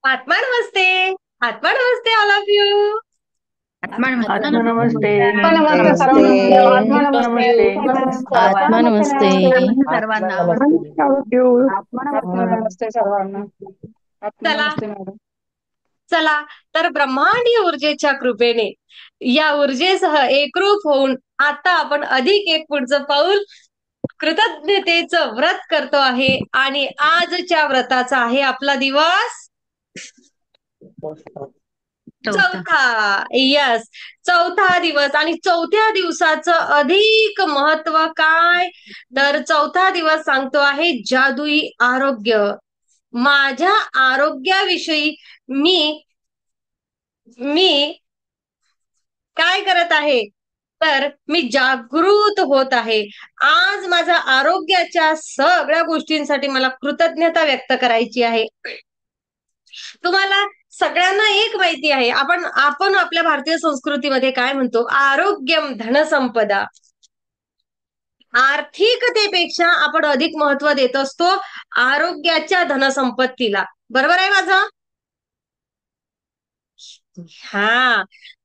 आत्मा नमस्ते. आत्मा नमस्ते all of you. आत्मा आत्मा नमस्ते. आत्मा नमस्ते नमस्ते. सर्वांना. आत्मा नमस्ते. नमस्ते. आत्मा नमस्ते. सर्वांना. आत्मा नमस्ते सर्वांना. आत्मा चला नमस्ते मॅडम. चला तर ब्रह्मांडीय ऊर्जेच्या कृपेने या ऊर्जेसह एकरूप होऊन आता आपण अधिक एक पुढचं पाऊल कृतज्ञतेचं व्रत करतो आहे. आणि आजच्या व्रताचा आहे आपला दिवस चौथा. चौथा. यस, चौथा दिवस. आणि चौथ्या दिवसाचं अधिक महत्व काय, तर चौथा दिवस सांगतो आहे जादुई आरोग्य. माझ्या आरोग्याविषयी मी मी काय करत आहे, तर मी जागृत होत आहे. आज माझ्या आरोग्याच्या सगळ्या गोष्टींसाठी मला कृतज्ञता व्यक्त करायची आहे. तुम्हाला सगळ्यांना एक माहिती आहे, आपण आपण आपल्या भारतीय संस्कृतीमध्ये काय म्हणतो, आरोग्यम धनसंपदा. आर्थिकतेपेक्षा आपण अधिक महत्व देत असतो आरोग्याच्या धनसंपत्तीला. बरोबर आहे माझं? हा,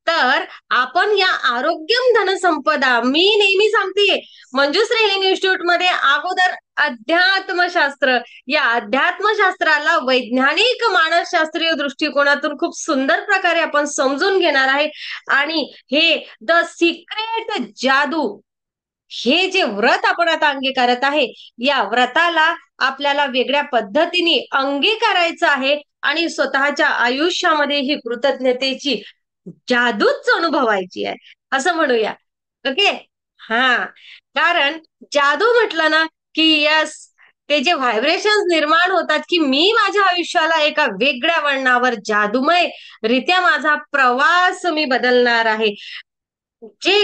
तर आपण या आरोग्यम धनसंपदा, मी नेहमी सांगते मंजुश्री हिलिंग इन्स्टिट्यूट मध्ये अगोदर अध्यात्मशास्त्र, या अध्यात्मशास्त्राला वैज्ञानिक मानसशास्त्रीय दृष्टिकोनातून खूप सुंदर प्रकारे आपण समजून घेणार आहे. आणि हे द सिक्रेट जादू, हे जे व्रत आपण आता अंगीकारत आहे, या व्रताला आपल्याला वेगळ्या पद्धतीने अंगीकारायचं आहे आणि स्वतःच्या आयुष्यामध्ये ही कृतज्ञतेची जादूच अनुभवायची आहे, असं म्हणूया. ओके. हा, कारण जादू म्हटलं ना की यस, ते जे व्हायब्रेशन्स निर्माण होतात की मी माझ्या आयुष्याला एका वेगळ्या वळणावर जादूमय रित्या माझा प्रवास मी बदलणार आहे, जे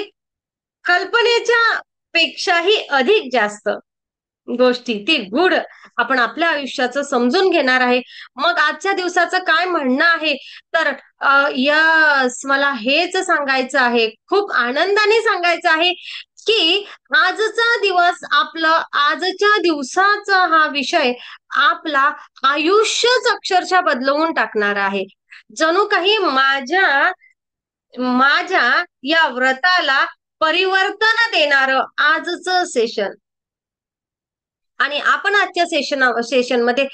कल्पनेच्या पेक्षाही अधिक जास्त गोष्टी, ती गुढ आपण आपल्या आयुष्याचं समजून घेणार आहे. मग आजच्या दिवसाचं काय म्हणणं आहे, तर यस, मला हेच सांगायचं आहे, खूप आनंदाने सांगायचं आहे की आजचा दिवस आपलं, आजच्या दिवसाचा हा विषय आपला आयुष्यच अक्षरशः बदलवून टाकणार आहे. जणू काही माझ्या माझ्या या व्रताला परिवर्तन देणारं आजचं सेशन. आणि आपण आजच्या सेशनमध्ये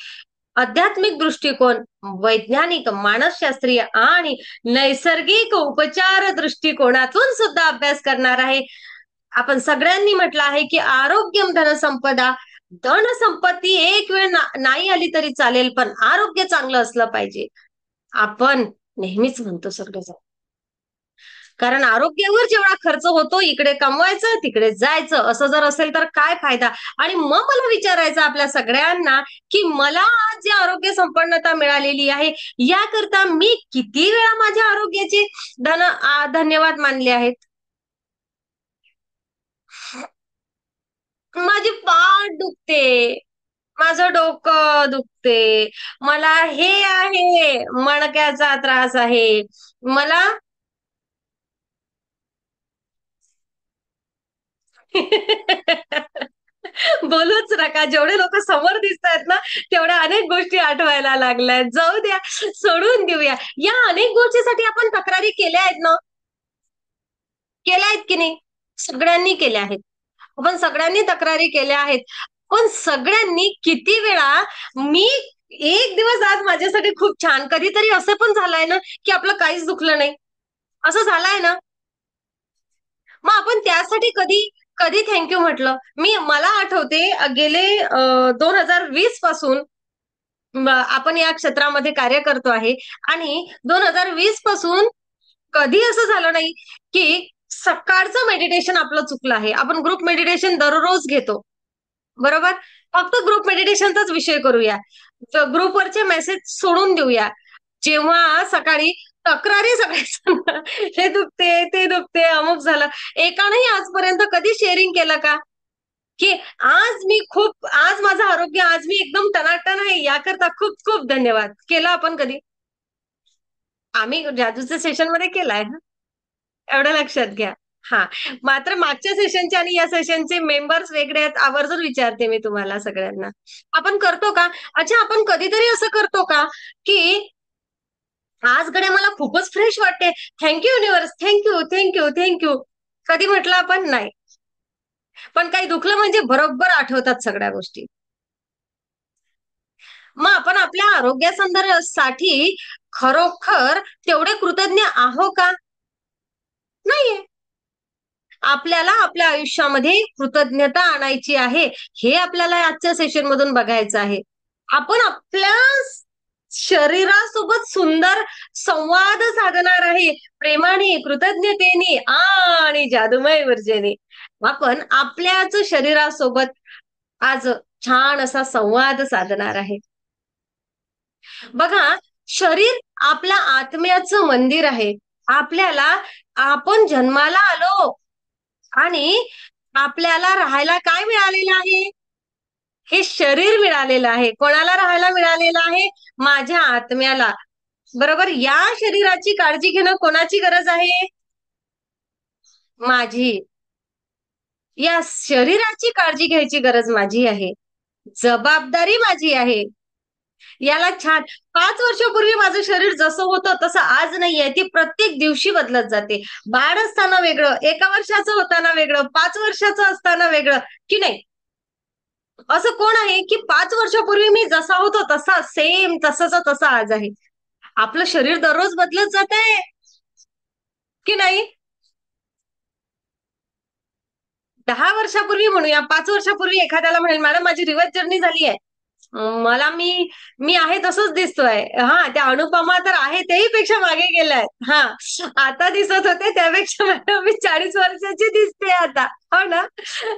आध्यात्मिक दृष्टिकोन, वैज्ञानिक, मानसशास्त्रीय आणि नैसर्गिक उपचार दृष्टिकोनातून सुद्धा अभ्यास करणार आहे. आपण सगळ्यांनी म्हटलं आहे की आरोग्यम धनसंपदा. धनसंपत्ती एक वेळ नाही आली तरी चालेल, पण आरोग्य चांगलं असलं पाहिजे, आपण नेहमीच म्हणतो सगळेजण. कारण आरोग्यावर जेवढा खर्च होतो, इकडे कमवायचं तिकडे जायचं, असं जर असेल तर काय फायदा. आणि मग मला विचारायचं आपल्या सगळ्यांना की मला आज जी आरोग्य संपन्नता मिळालेली आहे, याकरता मी किती वेळा माझ्या आरोग्याचे धन्यवाद मानले आहेत. माझी पाठ दुखते, माझं डोकं दुखते, मला हे आहे, मणक्याचा त्रास आहे, मला बोलूच नका, जेवढे लोक समोर दिसत आहेत ना, तेवढ्या अनेक गोष्टी आठवायला लागल्यात. जाऊ द्या, सोडून देऊया. या अनेक गोष्टीसाठी आपण तक्रारी केल्या आहेत ना, केल्या आहेत की नाही? सगळ्यांनी केल्या आहेत. आपण सगळ्यांनी तक्रारी केल्या आहेत. पण सगळ्यांनी किती वेळा, मी एक दिवस आज माझ्यासाठी खूप छान, कधीतरी असं पण झालंय ना की आपलं काहीच दुखलं नाही, असं झालंय ना, मग आपण त्यासाठी कधी कधी थँक्यू म्हटलं. मला आठवते गेले 2020 पासून आपण या क्षेत्रामध्ये कार्य करतो आहे. आणि 2020 पासून कधी असं झालं नाही की सकाळचं मेडिटेशन आपलं चुकलं आहे. आपण ग्रुप मेडिटेशन दररोज घेतो, बरोबर. फक्त ग्रुप मेडिटेशनचाच विषय करूया, ग्रुपवरचे मेसेज सोडून देऊया. जेव्हा सकाळी तक्रारी सगळ्या हे दुखते, ते दुखते, अमुक झालं, एकानेही आजपर्यंत कधी शेअरिंग केलं का की आज माझं आरोग्य, आज मी एकदम टनाटन आहे, याकरता खूप खूप धन्यवाद, केलं आपण कधी? आम्ही जादूच्या सेशन मध्ये केलाय, एवढं लक्षात घ्या. हा, मात्र मागच्या सेशनचे आणि या सेशनचे मेंबर्स वेगळे आहेत, आवर्जून विचारते मी तुम्हाला सगळ्यांना, आपण करतो का? अच्छा, आपण कधीतरी असं करतो का की आज गड्या मला खूपच फ्रेश वाटते, thank you universe, thank you thank you thank you. कधी म्हटलं आपण? नाही. पण काही दुखलं म्हणजे बरोबर आठवतात सगळ्या गोष्टी. मग आपण आपल्या आरोग्यासाठी खरोखर तेवढे कृतज्ञ आहो का? नाहीये. आपल्याला आपल्या आयुष्यामध्ये कृतज्ञता आणायची आहे, हे आपल्याला आजच्या सेशन मधून बघायचं आहे. आपण आपल्या शरीरासोबत सुंदर संवाद साधणार आहे, प्रेमाने, कृतज्ञतेने आणि जादूमय ऊर्जेने. आपण आपल्याच शरीरासोबत आज छान असा संवाद साधणार आहे. बघा, शरीर आपल्या आत्म्याचं मंदिर आहे. आपण जन्माला आलो आणि आपल्याला राहायला काय मिळालेलं आहे? हे शरीर मिळालेलं आहे. कोणाला राहायला मिळालेलं आहे? माझ्या आत्म्याला. बरोबर. या शरीराची काळजी घेणं कोणाची गरज आहे? माझी. या शरीराची काळजी घ्यायची गरज माझी आहे, जबाबदारी माझी आहे. याला छान 5 वर्षापूर्वी माझं शरीर जसं होतं तसं आज नाहीये. ती प्रत्येक दिवशी बदलत जाते. बाळ असताना वेगळं, 1 वर्षाचं होताना वेगळं, 5 वर्षाचं असताना वेगळं, की नाही? असं कोण आहे की 5 वर्षापूर्वी मी जसा होतो तसा सेम तसंच तसा आज आहे? आपलं शरीर दररोज बदलत जात आहे, की नाही? 10 वर्षापूर्वी म्हणूया, 5 वर्षापूर्वी एखाद्याला म्हणेल मॅडम माझी रिव्हर्स जर्नी झाली आहे. मला मी मी आहे तसंच दिसतोय. हा, त्या अनुपमा तर आहे तेही पेक्षा मागे गेलाय. हा, आता दिसत होते त्यापेक्षा मॅडम मी 40 वर्षाची दिसते आता. हो ना?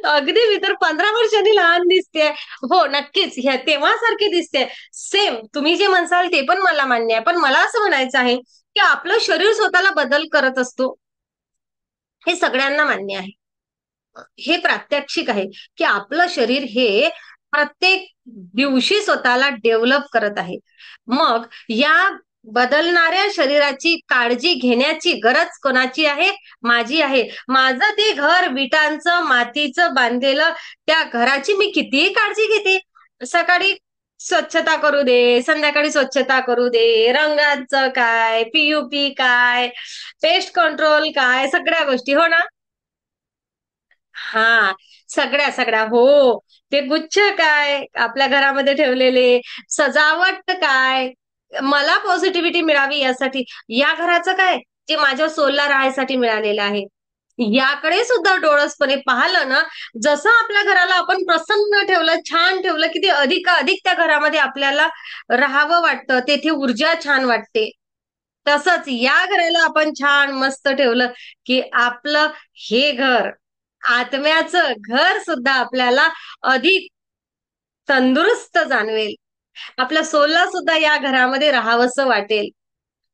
अगदी मी तर 15 वर्षांनी लहान दिसते. हो, नक्कीच तेव्हा सारखी दिसते. सेम तुम्ही जे म्हणसाल ते पण मला मान्य आहे. पण मला असं म्हणायचं आहे की आपलं शरीर स्वतःला बदल करत असतो, हे सगळ्यांना मान्य आहे. हे प्रात्यक्षिक आहे की आपलं शरीर हे प्रत्येक दिवशी स्वतःला डेव्हलप करत आहे. मग या बदलणाऱ्या शरीराची काळजी घेण्याची गरज कोणाची आहे? माझी आहे. माझं ते घर विटांचं, मातीचं बांधलेलं, त्या घराची मी कितीही काळजी घेते. सकाळी स्वच्छता करू दे, संध्याकाळी स्वच्छता करू दे, रंगाचं काय, पीयूपी काय, पेस्ट कंट्रोल काय, सगळ्या गोष्टी. हो ना? हा, सगळ्या सगळ्या. हो, ते गुच्छ काय आपल्या घरामध्ये ठेवलेले, सजावट काय, मला पॉझिटिव्हिटी मिळावी यासाठी. या घराचं काय, जे माझ्या सोलला राहायसाठी मिळालेलं आहे. याकडे सुद्धा डोळसपणे पाहिलं ना, जसं आपल्या घराला आपण प्रसन्न ठेवलं, छान ठेवलं, की ते अधिकाधिक त्या घरामध्ये आपल्याला राहावं वाटतं, तेथे ऊर्जा छान वाटते. तसंच या घराला आपण छान मस्त ठेवलं की आपलं हे घर, आत्म्याचं घर सुद्धा आपल्याला अधिक तंदुरुस्त जाणवेल. आपल्या सोलला सुद्धा या घरामध्ये राहावंसं वाटेल.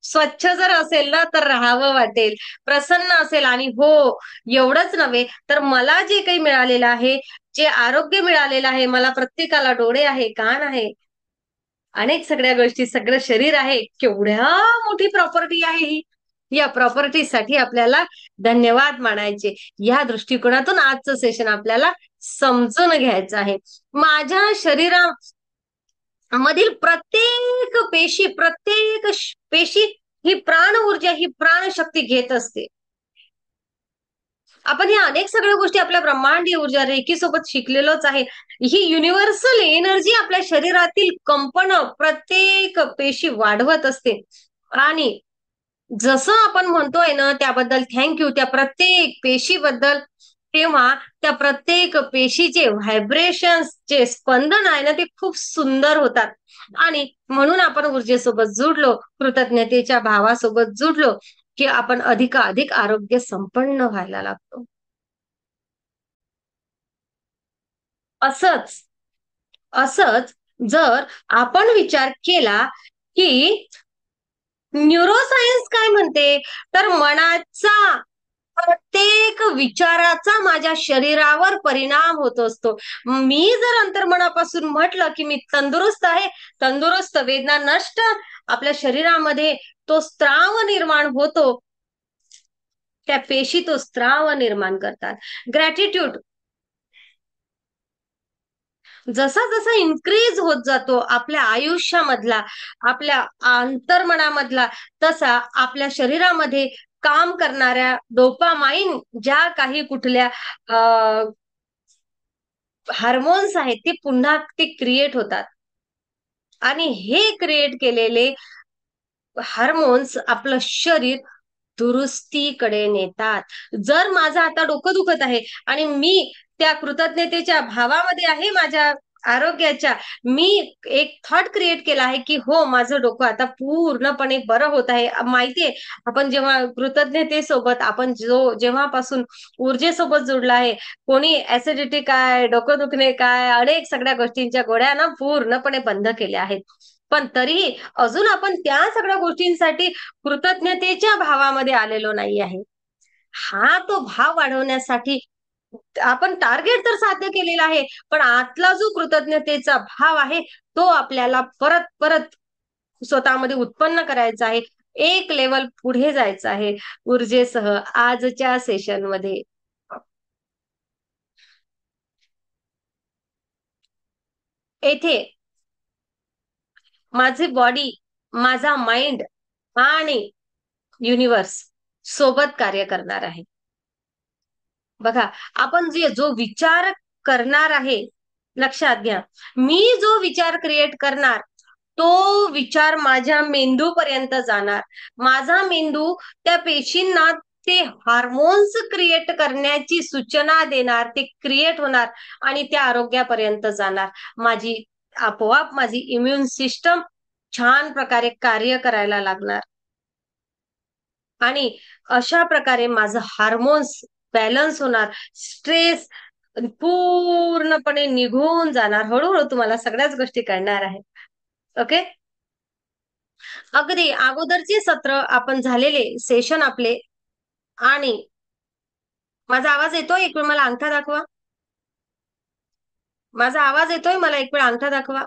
स्वच्छ जर असेल ना तर राहावं वाटेल, प्रसन्न असेल. आणि हो, एवढंच नव्हे तर मला जे काही मिळालेलं आहे, जे आरोग्य मिळालेलं आहे, मला प्रत्येकाला डोळे आहे, कान आहे, अनेक सगळ्या गोष्टी, सगळं शरीर आहे, केवढ्या मोठी प्रॉपर्टी आहे ही. या प्रॉपर्टीसाठी आपल्याला धन्यवाद मानायचे. या दृष्टिकोनातून आजचं सेशन आपल्याला समजून घ्यायचं आहे. माझ्या शरीरामधील प्रत्येक पेशी ही प्राण ऊर्जा, ही प्राणशक्ती घेत असते. आपण या अनेक सगळ्या गोष्टी आपल्या ब्रह्मांडीय ऊर्जा रेकी सोबत शिकलेलोच आहे. ही युनिव्हर्सल एनर्जी आपल्या शरीरातील कंपन प्रत्येक पेशी वाढवत असते. आणि जसं आपण म्हणतोय ना त्याबद्दल थँक्यू, त्या प्रत्येक पेशीबद्दल, तेव्हा त्या प्रत्येक पेशीचे व्हायब्रेशन्स, जे स्पंदन आहे ना, ते खूप सुंदर होतात. आणि म्हणून आपण ऊर्जेसोबत जुडलो, कृतज्ञतेच्या भावासोबत जुडलो, की आपण अधिकाधिक आरोग्य संपन्न व्हायला लागतो. असंच असंच जर आपण विचार केला की न्यूरोसायन्स काय म्हणते, तर मनाचा प्रत्येक विचाराचा माझ्या शरीरावर परिणाम होत असतो. मी जर अंतर्मनापासून म्हटलं की मी तंदुरुस्त आहे, तंदुरुस्त, वेदना नष्ट, आपल्या शरीरामध्ये तो स्त्राव निर्माण होतो, त्या पेशी तो स्त्राव निर्माण करतात. ग्रॅटिट्यूड, जसा जसा इन्क्रीज होत जातो आपल्या आयुष्यामधला, आपल्या अंतर्मनामधला, तसा आपल्या शरीरामध्ये काम करणाऱ्या डोपामाइन ज्या काही कुठल्या हार्मोन्स आहेत ते पुन्हा ते क्रिएट होतात आणि हे क्रिएट केलेले हार्मोन्स आपलं शरीर दुरुस्तीकडे नेतात. जर माझं आता डोकं दुखत आहे आणि मी त्या कृतज्ञतेच्या भावामध्ये आहे माझ्या आरोग्याच्या, मी एक थॉट क्रिएट केला आहे की हो माझं डोकं आता पूर्णपणे बरं होत आहे. माहितीये आपण जेव्हा कृतज्ञतेसोबत आपण जेव्हापासून ऊर्जेसोबत जुडला आहे, कोणी ऍसिडिटी काय, डोकं दुखणे काय, अनेक सगळ्या गोष्टींच्या गोळ्या ना पूर्णपणे बंद केल्या आहेत. पण तरीही अजून आपण त्या सगळ्या गोष्टींसाठी कृतज्ञतेच्या भावामध्ये आलेलो नाही आहे. हा तो भाव वाढवण्यासाठी आपण टार्गेट तर साध्य केलेला आहे, पण आतला जो कृतज्ञतेचा भाव आहे तो आपल्याला परत परत स्वतःमध्ये उत्पन्न करायचा आहे. एक लेवल पुढे जायचं आहे ऊर्जेसह आजच्या सेशनमध्ये. येथे माझी बॉडी, माझा माइंड आणि युनिव्हर्स सोबत कार्य करणार आहे. बघा, आपण जो विचार करणार आहे, लक्षात घ्या, मी जो विचार क्रिएट करणार तो विचार माझ्या मेंदूपर्यंत जाणार. माझा मेंदू त्या पेशींना ते हार्मोन्स क्रिएट करण्याची सूचना देणार, ते क्रिएट होणार आणि त्या आरोग्यापर्यंत जाणार. आपोआप माझी इम्युन सिस्टम छान प्रकारे कार्य करायला लागणार आणि अशा प्रकारे माझं हार्मोन्स बॅलन्स होणार. स्ट्रेस पूर्णपणे निघून जाणार. हळूहळू तुम्हाला सगळ्याच गोष्टी कळणार आहेत. ओके, अगदी अगोदरचे सत्र आपण झालेले सेशन आपले. आणि माझा आवाज येतोय? एक वेळ मला अंगठा दाखवा. माझा आवाज येतोय? मला एक वेळ अंगठा दाखवा.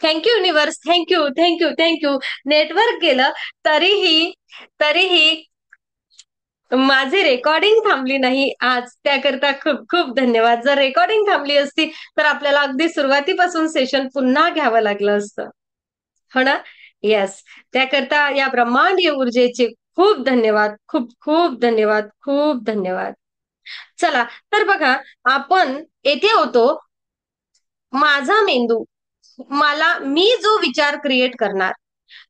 Thank you universe, thank you thank you thank you. Network गेलं तरीही तरीही माझी रेकॉर्डिंग थांबली नाही आज, त्याकरता खूप खूप धन्यवाद. जर रेकॉर्डिंग थांबली असती तर आपल्याला अगदी सुरुवातीपासून सेशन पुन्हा घ्यावं लागलं असतं, हो ना? येस, त्याकरता या ब्रह्मांडीय ऊर्जेचे खूप धन्यवाद, खूप खूप धन्यवाद, खूप धन्यवाद. चला तर बघा, आपण येथे होतो माझा मेंदू, मी जो विचार क्रिएट करणार,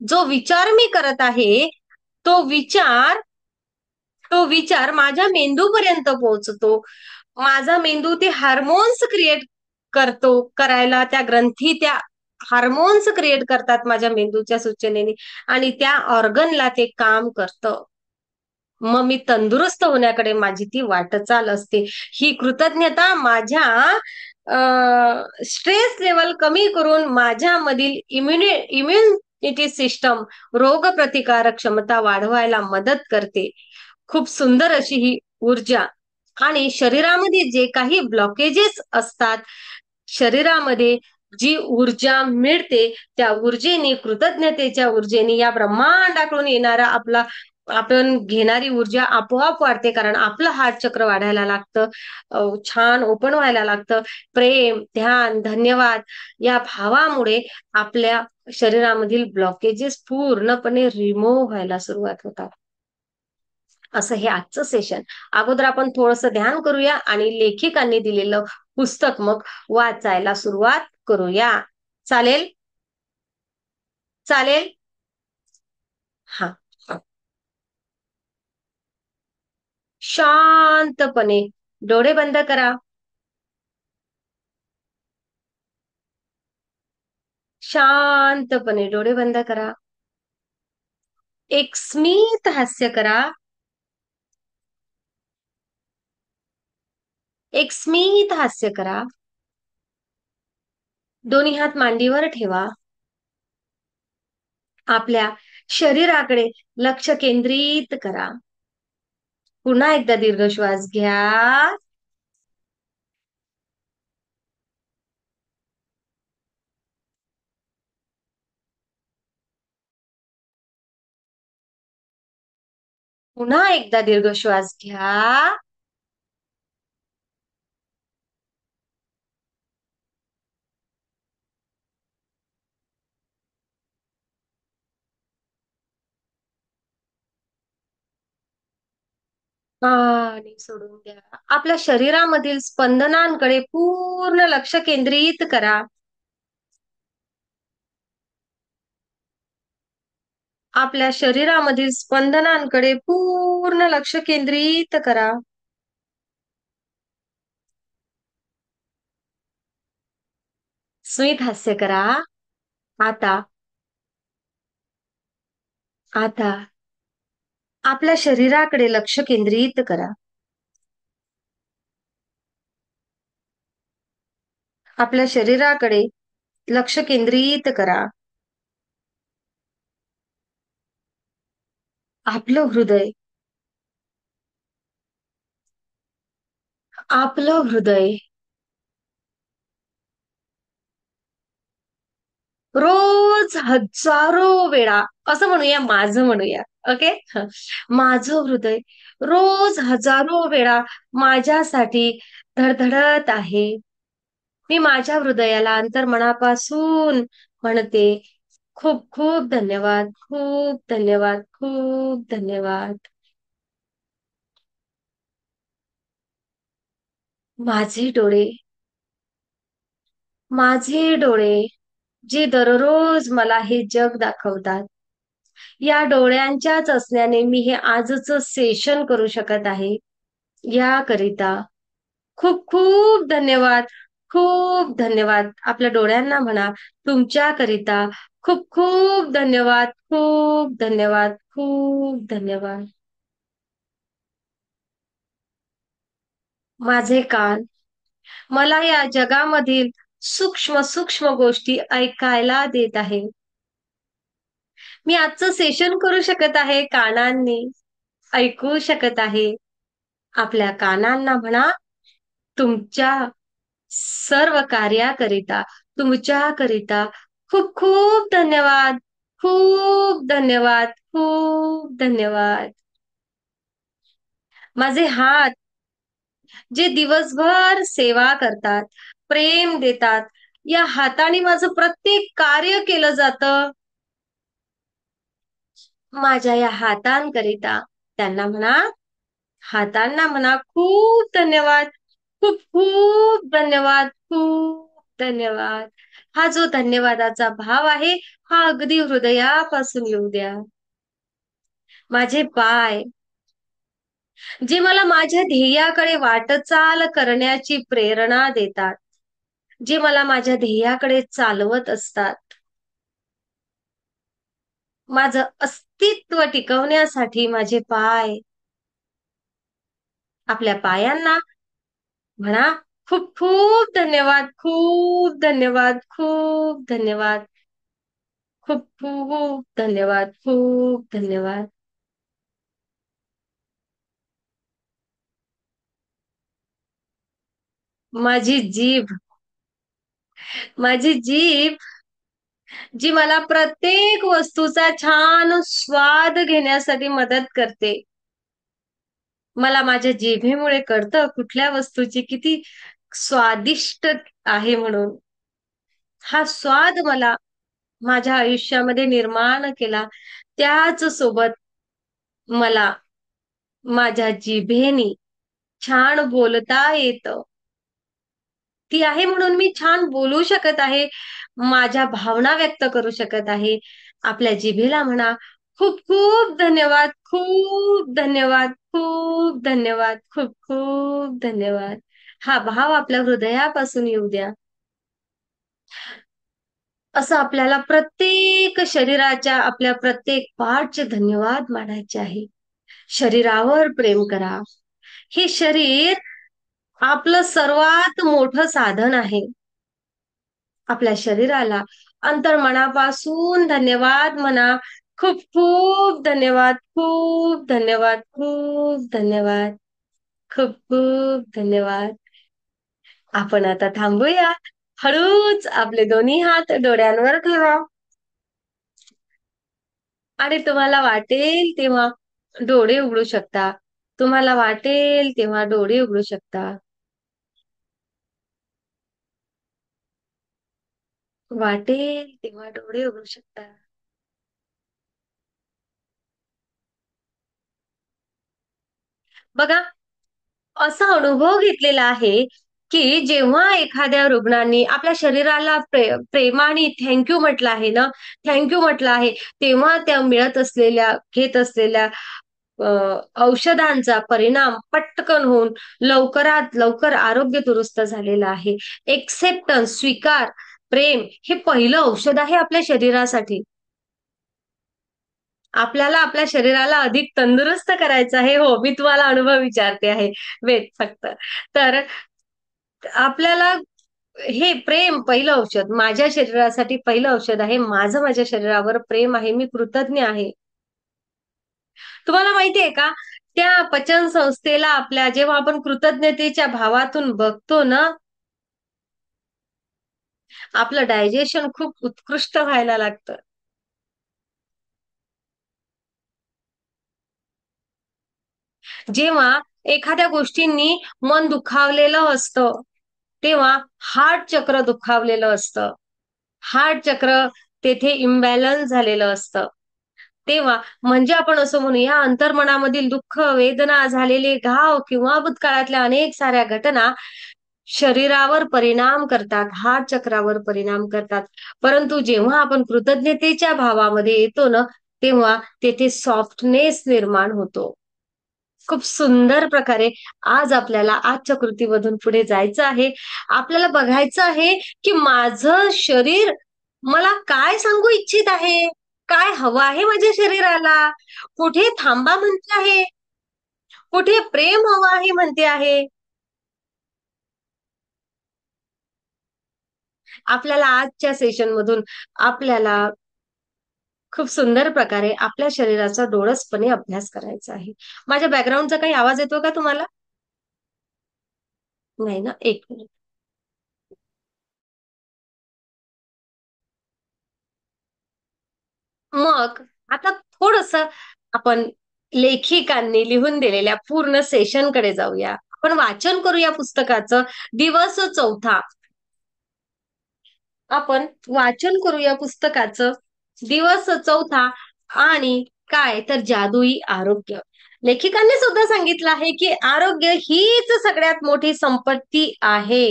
जो विचार मी करत आहे तो विचार माझ्या मेंदूपर्यंत पोहोचतो. माझा मेंदू ते हार्मोन्स क्रिएट करायला त्या ग्रंथी त्या हार्मोन्स क्रिएट करतात माझ्या मेंदूच्या सूचनेने आणि त्या ऑर्गनला ते काम करतं. मग मी तंदुरुस्त होण्याकडे माझी ती वाटचाल असते. ही कृतज्ञता माझ्या स्ट्रेस लेवल कमी करून माझ्यामधील इम्युनिटी सिस्टम, रोगप्रतिकारक क्षमता वाढवायला मदत करते. खूप सुंदर अशी ही ऊर्जा. आणि शरीरामध्ये जे काही ब्लॉकेजेस असतात, शरीरामध्ये जी ऊर्जा मिळते त्या ऊर्जेने, कृतज्ञतेच्या ऊर्जेने, या ब्रह्मांडाकडून येणारा आपण घेणारी ऊर्जा आपोआप वाढते. कारण आपलं हार्ट चक्र वाढायला लागतं, छान ओपन व्हायला लागतं. प्रेम, ध्यान, धन्यवाद या भावामुळे आपल्या शरीरामधील ब्लॉकेजेस पूर्णपणे रिमूव्ह व्हायला सुरुवात होतात. असं हे आजचं सेशन. अगोदर आपण थोडंसं ध्यान करूया आणि लेखिकांनी दिलेलं पुस्तक मग वाचायला सुरुवात करूया. चालेल? चालेल? हा. शांतपणे डोळे बंद करा. शांतपणे डोळे बंद करा. एक स्मित हास्य करा. एक स्मित हास्य करा. दोन्ही हात मांडीवर ठेवा. आपल्या शरीराकडे लक्ष केंद्रित करा. पुन्हा एकदा दीर्घ श्वास घ्या. पुन्हा एकदा दीर्घ श्वास घ्या. आणि सोडून द्या. आपल्या शरीरामधील स्पंदनांकडे पूर्ण लक्ष केंद्रित करा. आपल्या शरीरामधील स्पंदनांकडे पूर्ण लक्ष केंद्रित करा. स्मित हास्य करा. आता आता आपल्या शरीराकडे लक्ष केंद्रित करा. आपल्या शरीराकडे लक्ष केंद्रित करा. आपलं हृदय रोज हजारो वेळा, असं म्हणूया, माझं म्हणूया, ओके, माझं हृदय रोज हजारो वेळा माझ्यासाठी धडधडत आहे. मी माझ्या हृदयाला अंतर्मनापासून म्हणते, खूप खूप धन्यवाद, खूप धन्यवाद, खूप धन्यवाद. माझे डोळे जे दररोज मला हे जग दाखवतात, या डोळ्यांच्याच असण्याने मी हे आजचं सेशन करू शकत आहे. याकरिता खूप खूप धन्यवाद, खूप धन्यवाद. आपल्या डोळ्यांना म्हणा, तुमच्याकरिता खूप खूप धन्यवाद, खूप धन्यवाद, खूप धन्यवाद. माझे कान मला या जगामधील सूक्ष्म सूक्ष्म गोष्टी ऐकायला देत आहे. मी आजचं सेशन करू शकत आहे कानांनी, ऐकू शकत आहे. आपल्या कानांना म्हणा, तुमच्या सर्व कार्याकरिता, तुमच्याकरिता खूप खूप धन्यवाद, खूप धन्यवाद, खूप धन्यवाद. माझे हात जे दिवसभर सेवा करतात, प्रेम देतात, या हाताने माझं प्रत्येक कार्य केलं जातं. माझ्या या हातांकरिता हातांना म्हणा, खूप धन्यवाद, खूप खूप धन्यवाद, खूप धन्यवाद. हा जो धन्यवादाचा भाव आहे, हा अगदी हृदयापासून येऊ द्या. माझे पाय जे मला माझ्या ध्येयाकडे वाटचाल करण्याची प्रेरणा देतात, जे मला माझ्या ध्येयाकडे चालवत असतात. माझं अस्तित्व टिकवण्यासाठी माझे पाय. आपल्या पायांना म्हणा, खूप खूप धन्यवाद, खूप धन्यवाद, खूप धन्यवाद, खूप खूप धन्यवाद, खूप धन्यवाद. माझी जीभ जी मला प्रत्येक वस्तूचा छान स्वाद घेण्यासाठी मदत करते. मला माझ्या जिभेमुळे कळतं कुठल्या वस्तूची किती स्वादिष्ट आहे म्हणून. हा स्वाद मला माझ्या आयुष्यामध्ये निर्माण केला. त्याच सोबत मला माझ्या जिभेने छान बोलता येतं. ती आहे म्हणून मी छान बोलू शकत आहे, माझ्या भावना व्यक्त करू शकत आहे. आपल्या जिभेला म्हणा, खूप खूप धन्यवाद, खूप धन्यवाद, खूप धन्यवाद, खूप खूप धन्यवाद. हा भाव आपल्या हृदयापासून येऊ द्या. असं आपल्याला प्रत्येक शरीराच्या, आपल्या प्रत्येक पार्टचे धन्यवाद मानायचे आहे. शरीरावर प्रेम करा. हे शरीर आपलं सर्वात मोठं साधन आहे. आपल्या शरीराला अंतर्मनापासून धन्यवाद म्हणा. खूप खूप धन्यवाद, खूप धन्यवाद, खूप धन्यवाद, खूप खूप धन्यवाद. आपण आता थांबूया. हळूच आपले दोन्ही हात डोळ्यांवर ठेवा आणि तुम्हाला वाटेल तेव्हा डोळे उघडू शकता. तुम्हाला वाटेल तेव्हा डोळे उघडू शकता. वाटेल तेव्हा डोळे उघडू शकता. बघा, असा अनुभव घेतलेला आहे की जेव्हा एखाद्या रुग्णांनी आपल्या शरीराला प्रेमाने थँक्यू म्हटलं आहे ना, थँक्यू म्हटलं आहे, तेव्हा त्या मिळत असलेल्या, घेत असलेल्या औषधांचा परिणाम पटकन होऊन लवकरात लवकर आरोग्य दुरुस्त झालेलं आहे. एक्सेप्टन्स, स्वीकार, प्रेम हे पहिलं औषध आहे आपल्या शरीरासाठी. आपल्याला आपल्या शरीराला अधिक तंदुरुस्त करायचं आहे. हो, मी तुम्हाला अनुभव विचारते आहे. वेट फक्त. तर आपल्याला हे प्रेम पहिलं औषध, माझ्या शरीरासाठी पहिलं औषध आहे. माझं माझ्या शरीरावर प्रेम आहे. मी कृतज्ञ आहे. तुम्हाला माहितीये का, त्या पचन संस्थेला आपल्या जेव्हा आपण कृतज्ञतेच्या भावातून बघतो ना, आपलं डायजेशन खूप उत्कृष्ट व्हायला लागतं. जेव्हा एखाद्या गोष्टींनी मन दुखावलेलं असतं, तेव्हा हार्ट चक्र दुखावलेलं असतं. हार्ट चक्र तेथे इम्बॅलन्स झालेलं असतं. तेव्हा म्हणजे आपण असं म्हणूया, अंतर्मनामधील दुःख, वेदना, झालेले घाव किंवा भूतकाळातल्या अनेक साऱ्या घटना शरीरावर परिणाम करतात, हार्ट चक्रावर परिणाम करतात. परंतु जेव्हा आपण कृतज्ञतेच्या भावामध्ये येतो ना, तेव्हा तेथे सॉफ्टनेस निर्माण होतो. खूप सुंदर प्रकारे आज आपल्याला आजच्या कृतीमधून पुढे जायचं आहे. आपल्याला बघायचं आहे की माझं शरीर मला काय सांगू इच्छित आहे, काय हवं आहे माझ्या शरीराला, कुठे थांबा म्हणते आहे, कुठे प्रेम हवं आहे म्हणते आहे. आपल्याला आजच्या सेशन मधून आपल्याला खूप सुंदर प्रकारे आपल्या शरीराचा डोळसपणे अभ्यास करायचा आहे. माझ्या बॅकग्राऊंडचा काही आवाज येतो का तुम्हाला? नाही ना? एक मिनिट. मग आता थोडस आपण लेखिकांनी लिहून दिलेल्या पूर्ण सेशनकडे जाऊया. आपण वाचन करूया पुस्तकाचं. दिवस चौथा. आपण वाचन करूया पुस्तकाचं. दिवस चौथा आणि काय तर जादुई आरोग्य. लेखिकांनी सुद्धा सांगितलं आहे की आरोग्य हीच सगळ्यात मोठी संपत्ती आहे.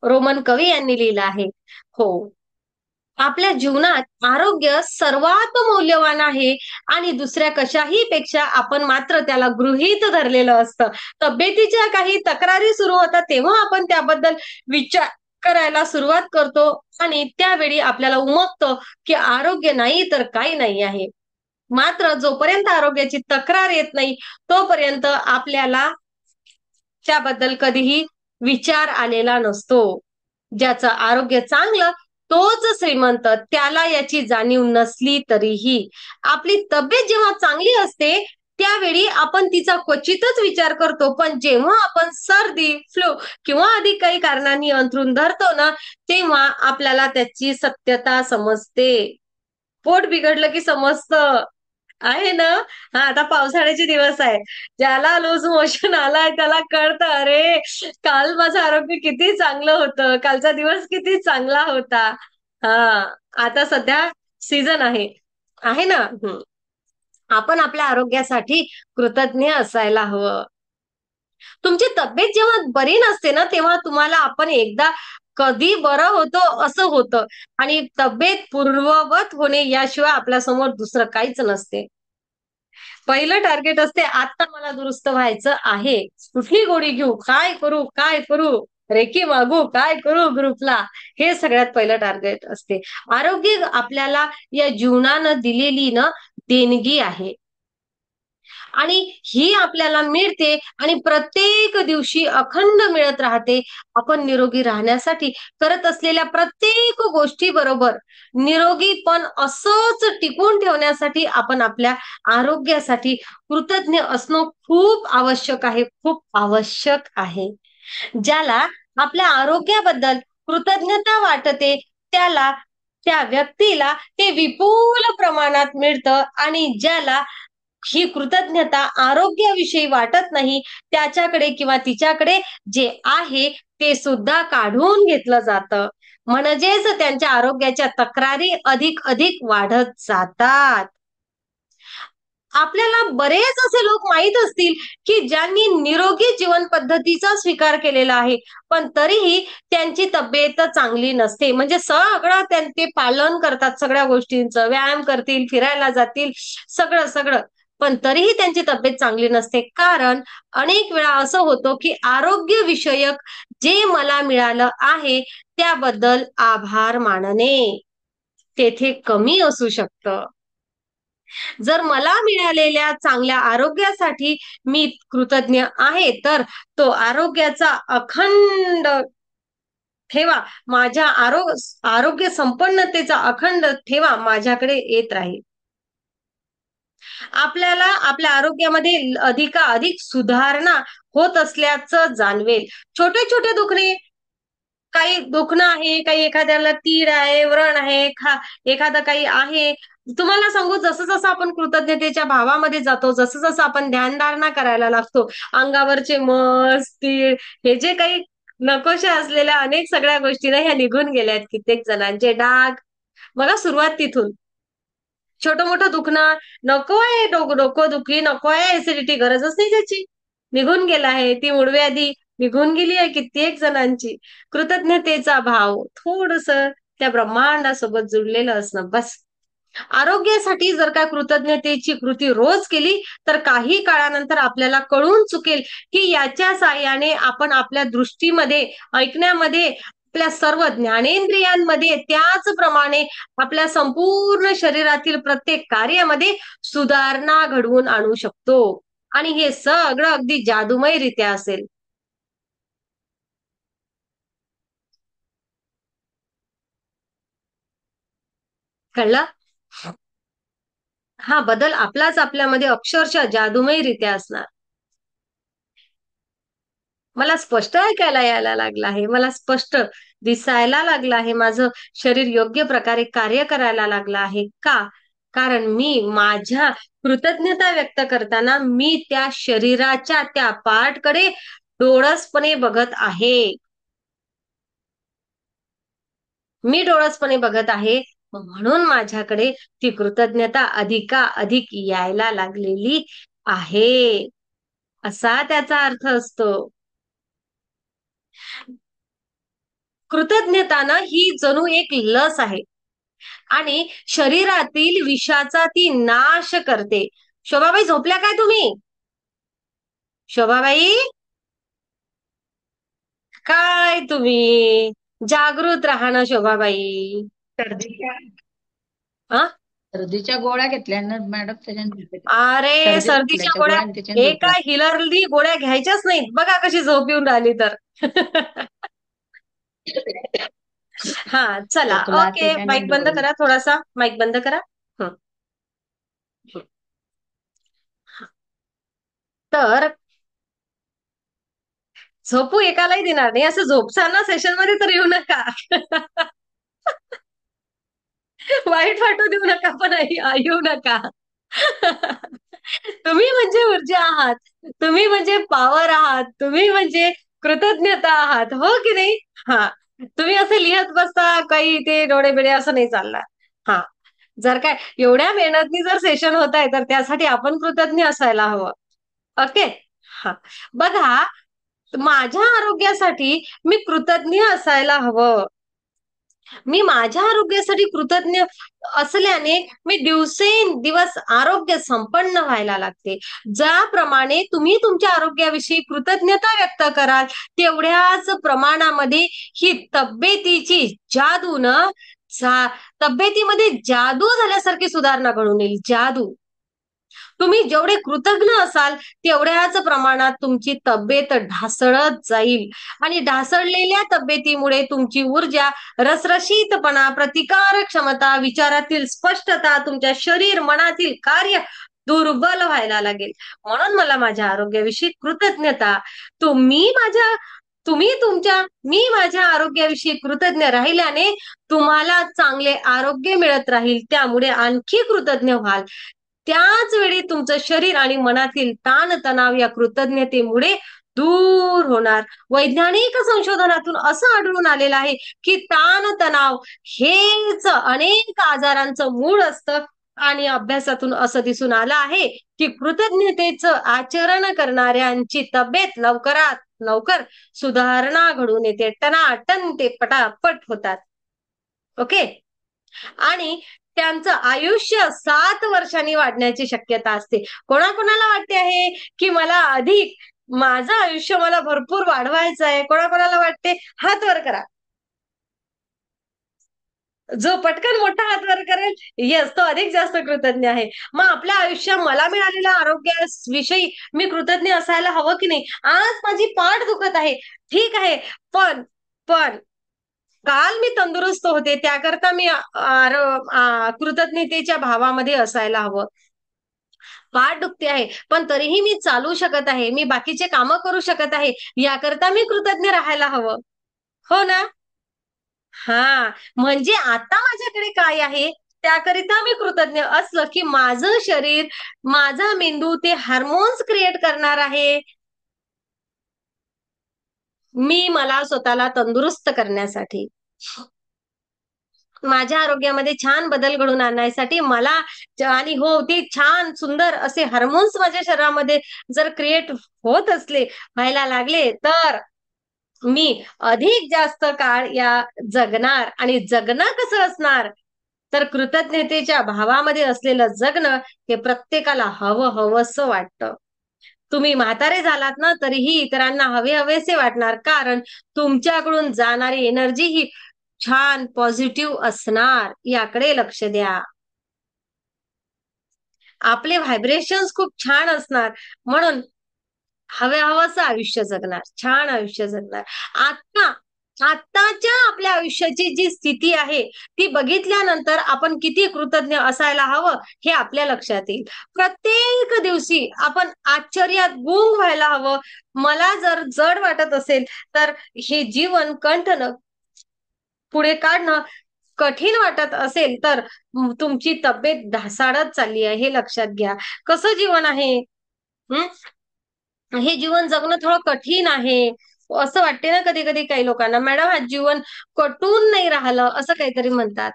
रोमन कवी यांनी लिहिलं आहे. हो, आपल्या जीवनात आरोग्य सर्वात मौल्यवान आहे आणि दुसऱ्या कशाही पेक्षा आपण मात्र त्याला गृहीत धरलेलं असतं. तब्येतीच्या काही तक्रारी सुरू होतात तेव्हा आपण त्याबद्दल विचार करायला सुरुवात करतो आणि त्यावेळी आपल्याला उमगतं की आरोग्य नाही तर काही नाही आहे. मात्र जोपर्यंत आरोग्याची तक्रार येत नाही तोपर्यंत आपल्याला त्याबद्दल कधीही विचार आलेला नसतो. ज्याचं आरोग्य चांगलं तोच श्रीमंत, त्याला याची जाणीव नसली तरीही. आपली तब्येत जेव्हा चांगली असते त्यावेळी आपण तिचा क्वचितच विचार करतो, पण जेव्हा आपण सर्दी, फ्लू किंवा अधिक काही कारणांनी अंथरूण धरतो ना, तेव्हा आपल्याला त्याची सत्यता समजते. पोट बिघडलं की समजतं आहे ना. हा, आता पावसाळ्याचे दिवस आहे. ज्याला लूज मोशन आलाय त्याला कळतं, अरे काल माझं आरोग्य किती चांगलं होतं, कालचा दिवस किती चांगला होता. हा, आता सध्या सीझन आहे, आहे ना. आपण आपल्या आरोग्यासाठी कृतज्ञ असायला हवं. तुमची तब्येत जेव्हा बरी नसते ना, तेव्हा तुम्हाला आपण एकदा कधी बरं होतो असं होतं आणि तब्येत पूर्ववत होणे याशिवाय आपल्यासमोर दुसरं काहीच नसते. पहिलं टार्गेट असते, आता मला दुरुस्त व्हायचं आहे. कुठली गोळी घेऊ, काय करू, काय करू, रेकी मागू, काय करू ग्रुपला, हे सगळ्यात पहिलं टार्गेट असते. आरोग्य आपल्याला या जीवनानं दिलेली ना देणगी आहे. आणि ही आपल्याला मिळते आणि प्रत्येक दिवशी अखंड मिळत राहते. आपण निरोगी राहण्यासाठी करत असलेल्या प्रत्येक गोष्टी बरोबर निरोगी पण असंच टिकून ठेवण्यासाठी आपण आपल्या आरोग्यासाठी कृतज्ञ असणं खूप आवश्यक आहे, खूप आवश्यक आहे. ज्याला आपल्या आरोग्याबद्दल कृतज्ञता वाटते त्याला, त्या व्यक्तीला ते विपुल प्रमाणात मिळतं आणि ज्याला ही कृतज्ञता आरोग्याविषयी वाटत नाही त्याच्याकडे किंवा तिच्याकडे जे आहे ते सुद्धा काढून घेतलं जातं. म्हणजेच त्यांच्या आरोग्याच्या तक्रारी अधिक अधिक वाढत जातात. आपल्याला बरेच असे लोक माहीत असतील की ज्यांनी निरोगी जीवन पद्धतीचा स्वीकार केलेला आहे, पण तरीही त्यांची तब्येत चांगली नसते. म्हणजे सगळं ते पालन करतात सगळ्या गोष्टींचं, व्यायाम करतील, फिरायला जातील, सगळं सगळं, पण तरीही त्यांची तब्येत चांगली नसते. कारण अनेक वेळा असं होतं की आरोग्य विषयक जे मला मिळालं आहे त्याबद्दल आभार मानणे तेथे कमी असू शकतं. जर मला मिळालेल्या चांगल्या आरोग्यासाठी मी कृतज्ञ आहे, तर तो आरोग्याचा अखंड ठेवा माझ्या आरोग्य संपन्नतेचा अखंड ठेवा माझ्याकडे येत राहील. आपल्याला आपल्या आरोग्यामध्ये अधिकाधिक सुधारणा होत असल्याचं जाणवेल. छोटे छोटे दुखणे, काही दुखणं आहे, काही एखाद्याला तीड आहे, व्रण आहे, एखादं काही आहे. तुम्हाला सांगू, जसं जसं आपण कृतज्ञतेच्या भावामध्ये जातो, जसं जसं आपण ध्यानधारणा करायला लागतो, अंगावरचे मस, तीड, हे जे काही नकोशा असलेल्या अनेक सगळ्या गोष्टी ना ह्या निघून गेल्या आहेत. कित्येक जणांचे डाग, बघा सुरुवात तिथून. छोटं मोठं दुखणं नको आहे, डोकं दुखी नको आहे, ऍसिडिटी गरजच नाही त्याची, निघून गेला आहे. ती मूळव्याधी निघून गेली आहे कित्येक जणांची. कृतज्ञतेचा भाव थोडस त्या ब्रह्मांडासोबत जुळलेलं असणं बस. आरोग्यासाठी जर का कृतज्ञतेची कृती रोज केली तर काही काळानंतर आपल्याला कळून चुकेल की याच्या साहाय्याने आपण आपल्या दृष्टीमध्ये, ऐकण्यामध्ये, आपल्या सर्व ज्ञानेंद्रियांमध्ये, त्याचप्रमाणे आपल्या संपूर्ण शरीरातील प्रत्येक कार्यामध्ये सुधारणा घडवून आणू शकतो. आणि हे सगळं अगदी जादूमयरित्या असेल. कळलं? हा बदल आपलाच आपल्यामध्ये अक्षरशः जादूमयरित्या असणार. मला स्पष्ट ऐकायला यायला लागलं आहे, मला स्पष्ट दिसायला लागलं आहे, माझं शरीर योग्य प्रकारे कार्य करायला लागलं आहे. का? कारण मी माझ्या कृतज्ञता व्यक्त करताना मी त्या शरीराच्या त्या पार्टकडे डोळसपणे बघत आहे. मी डोळसपणे बघत आहे, म्हणून माझ्याकडे ती कृतज्ञता अधिक यायला लागलेली आहे, असा त्याचा अर्थ असतो. कृतज्ञता ही जणू एक लस आहे आणि शरीरातील विषाचा ती नाश करते. शोभाबाई, झोपल्या काय तुम्ही? शोभाबाई, काय तुम्ही जागृत राहा ना शोभाबाई. सर्दीच्या हा, सर्दीच्या गोळ्या घेतल्या ना मॅडम, त्याच्याने अरे सर्दी सर्दीच्या खोकल्याच्या गोळ्या गोळ्या आणि त्याच्याने हे झोप काय लागते. हिलरली गोळ्या घ्यायच्याच नाहीत. बघा कशी झोप येऊन राहिली तर. हा चला, खोकला ओके, त्याच्याने माईक बंद करा, थोडासा माईक बंद करा. तर झोपू एकालाही देणार नाही. असं झोपताना सेशन मध्ये तर येऊ नका. वाईट वाटू देऊ नका, पण येऊ नका. तुम्ही म्हणजे ऊर्जा आहात, तुम्ही म्हणजे पॉवर आहात, तुम्ही म्हणजे कृतज्ञता आहात, हो की नाही? हा, तुम्ही असे लिहत बसता काही ते डोळे बिडे, असं नाही चालणार. हा, जर काय एवढ्या मेहनतनी जर सेशन होत आहे तर त्यासाठी आपण कृतज्ञ असायला हवं. ओके. हा, बघा, माझ्या आरोग्यासाठी मी कृतज्ञ असायला हवं. मी माझ्या आरोग्यासाठी कृतज्ञ असल्याने मी दिवसेंदिवस आरोग्य संपन्न व्हायला लागते. ज्याप्रमाणे तुम्ही तुमच्या आरोग्याविषयी कृतज्ञता व्यक्त कराल तेवढ्याच प्रमाणामध्ये ही तब्येतीची जादू तब्येतीमध्ये जादू झाल्यासारखी सुधारणा घडून येईल. जादू. तुम्ही जेवढे कृतज्ञ असाल तेवढ्याच प्रमाणात तुमची तब्येत ढासळत जाईल आणि ढासळलेल्या तब्येतीमुळे तुमची ऊर्जा, रसरशीतपणा, प्रतिकार क्षमता, विचारातील स्पष्टता, तुमच्या शरीर मनातील कार्य दुर्बल व्हायला लागेल. म्हणून मला माझ्या आरोग्याविषयी कृतज्ञता. मी माझ्या आरोग्याविषयी कृतज्ञ राहिल्याने तुम्हाला चांगले आरोग्य मिळत राहील. त्यामुळे आणखी कृतज्ञ व्हाल. त्याच वेळी तुमचं शरीर आणि मनातील ताणतणाव या कृतज्ञतेमुळे दूर होणार. वैज्ञानिक संशोधनातून असं आढळून आलेलं आहे की ताणतणाव हेच अनेक आजारांचं मूळ असतं आणि अभ्यासातून असं दिसून आलं आहे की कृतज्ञतेचं आचरण करणाऱ्यांची तब्येत लवकरात लवकर सुधारणा घडून येते. टनाटन ते पटापट होतात. ओके. आणि त्यांचं आयुष्य 7 वर्षांनी वाढण्याची शक्यता असते. कोणाकोणाला वाटते आहे की माझं आयुष्य मला भरपूर वाढवायचं आहे? कोणाकोणाला वाटते? हात वर करा. जो पटकन मोठा हात वर करेल, येस, तो अधिक जास्त कृतज्ञ आहे. मग आपल्या आयुष्यात मला मिळालेल्या आरोग्याविषयी मी कृतज्ञ असायला हवं की नाही? आज माझी पाठ दुखत आहे, ठीक आहे, पण काल मी तंदुरुस्त होते, त्याकरता मी कृतज्ञतेच्या भावामध्ये असायला हवं. पाठ दुखते आहे पण तरीही मी चालू शकत आहे, मी बाकीचे कामं करू शकत आहे, याकरता मी कृतज्ञ राहायला हवं. हो ना? हा, म्हणजे आता माझ्याकडे काय आहे त्याकरिता मी कृतज्ञ असलं की माझं शरीर, माझा मेंदू ते हार्मोन्स क्रिएट करणार आहे. मला स्वतःला तंदुरुस्त करण्यासाठी, माझ्या आरोग्यामध्ये छान बदल घडून आणण्यासाठी मला आणि हो, ते छान सुंदर असे हार्मोन्स माझ्या शरीरामध्ये जर क्रिएट होत असले, व्हायला लागले, तर मी अधिक जास्त काळ या जगणार. आणि जगणं कसं असणार? तर कृतज्ञतेच्या भावामध्ये असलेलं जगणं हे प्रत्येकाला हवंसं वाटतं. तुम्ही म्हातारे झालात ना तरीही इतरांना हवेसे वाटणार, कारण तुमच्याकडून जाणारी एनर्जी ही छान पॉझिटिव्ह असणार. याकडे लक्ष द्या. आपले व्हायब्रेशन्स खूप छान असणार, म्हणून हवंसं आयुष्य जगणार, छान आयुष्य जगणार. आताच्या आपल्या आयुष्याची जी स्थिती आहे ती बघितल्यानंतर आपण किती कृतज्ञ असायला हवं हे आपल्या लक्षात येईल. प्रत्येक दिवशी आपण आश्चर्यात गुंग व्हायला हवं. मला जर जड वाटत असेल तर हे जीवन कंठनं पुढे काढणं कठीण वाटत असेल तर तुमची तब्येत ढासाळत चालली आहे हे लक्षात घ्या. कसं जीवन आहे? हे जीवन जगणं थोडं कठीण आहे असं वाटते ना कधी कधी काही लोकांना. मॅडम, हा जीवन कटून नाही राहिलं असं काहीतरी म्हणतात.